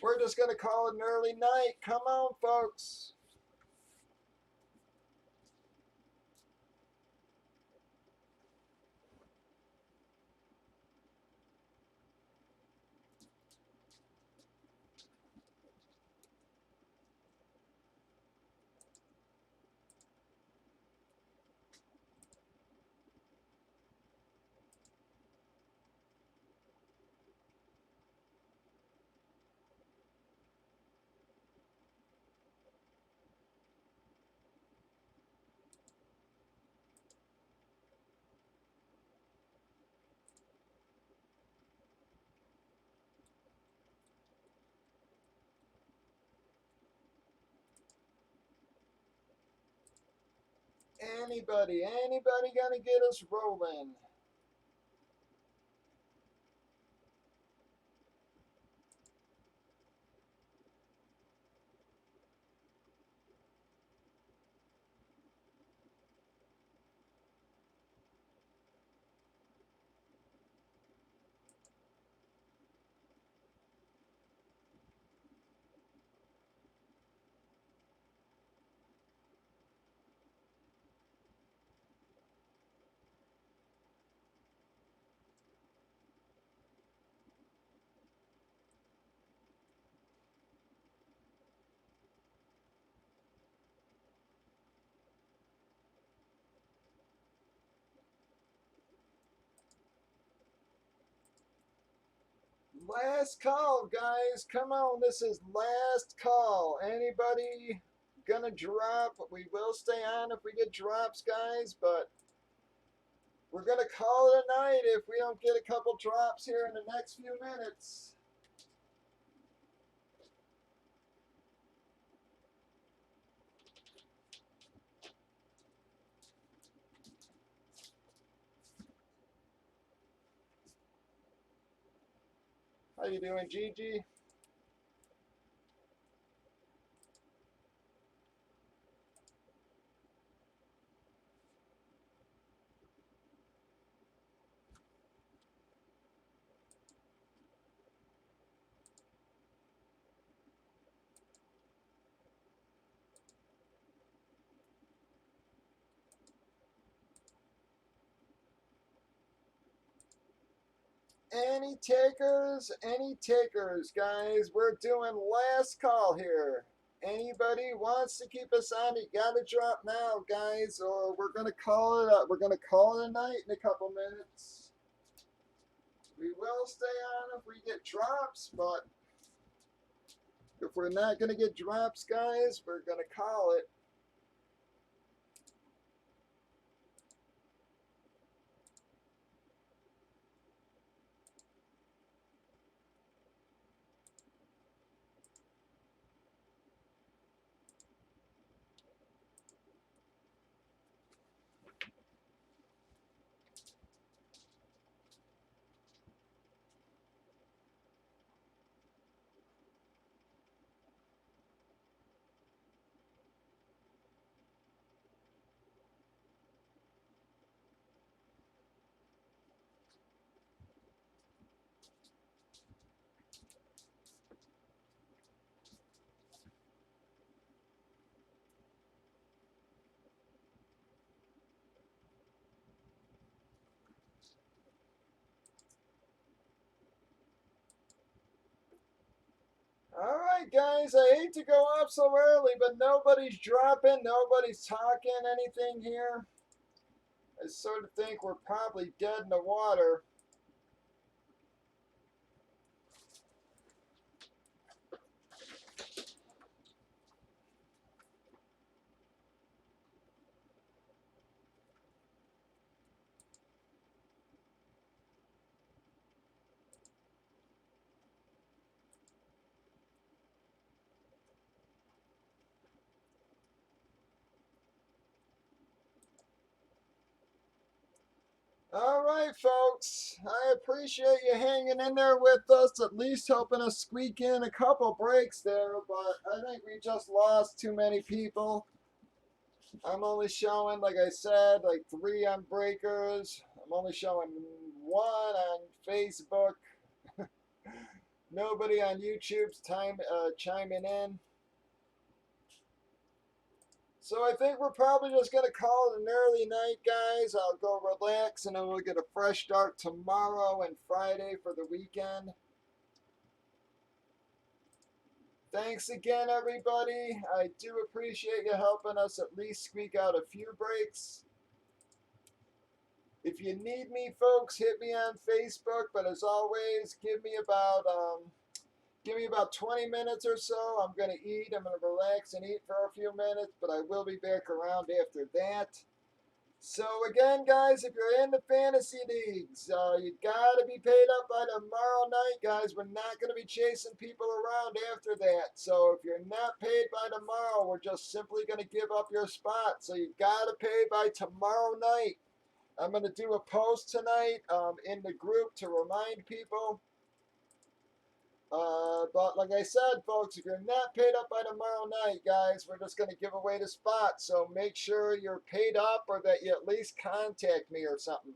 we're just going to call it an early night. Come on, folks. Anybody going to get us rolling? Last call, guys. Come on, this is last call. Anybody gonna drop? We will stay on if we get drops, guys, but we're gonna call it a night if we don't get a couple drops here in the next few minutes. How you doing, Gigi? Any takers? Any takers, guys? We're doing last call here. Anybody wants to keep us on? You gotta drop now, guys, or we're gonna call it. We're gonna call it a night in a couple minutes. We will stay on if we get drops, but if we're not gonna get drops, guys, we're gonna call it. All right, guys, I hate to go off so early, but nobody's dropping, nobody's talking anything here. I sort of think we're probably dead in the water. All right, folks. I appreciate you hanging in there with us, at least helping us squeak in a couple breaks there, but I think we just lost too many people. I'm only showing, like I said, like 3 on breakers. I'm only showing 1 on Facebook. Nobody on YouTube's chiming in. So I think we're probably just going to call it an early night, guys. I'll go relax, and then we'll get a fresh start tomorrow and Friday for the weekend. Thanks again, everybody. I do appreciate you helping us at least squeak out a few breaks. If you need me, folks, hit me on Facebook. But as always, give me about 20 minutes or so. I'm going to eat. I'm going to relax and eat for a few minutes, but I will be back around after that. So again, guys, if you're in the fantasy leagues, you got to be paid up by tomorrow night, guys. We're not going to be chasing people around after that. So if you're not paid by tomorrow, we're just simply going to give up your spot. So you got to pay by tomorrow night. I'm going to do a post tonight in the group to remind people. But like I said, folks, if you're not paid up by tomorrow night, guys, we're just going to give away the spot. So make sure you're paid up or that you at least contact me or something.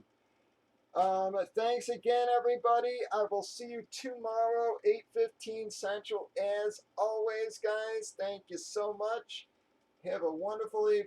Thanks again, everybody. I will see you tomorrow, 8:15 Central. As always, guys, thank you so much. Have a wonderful evening.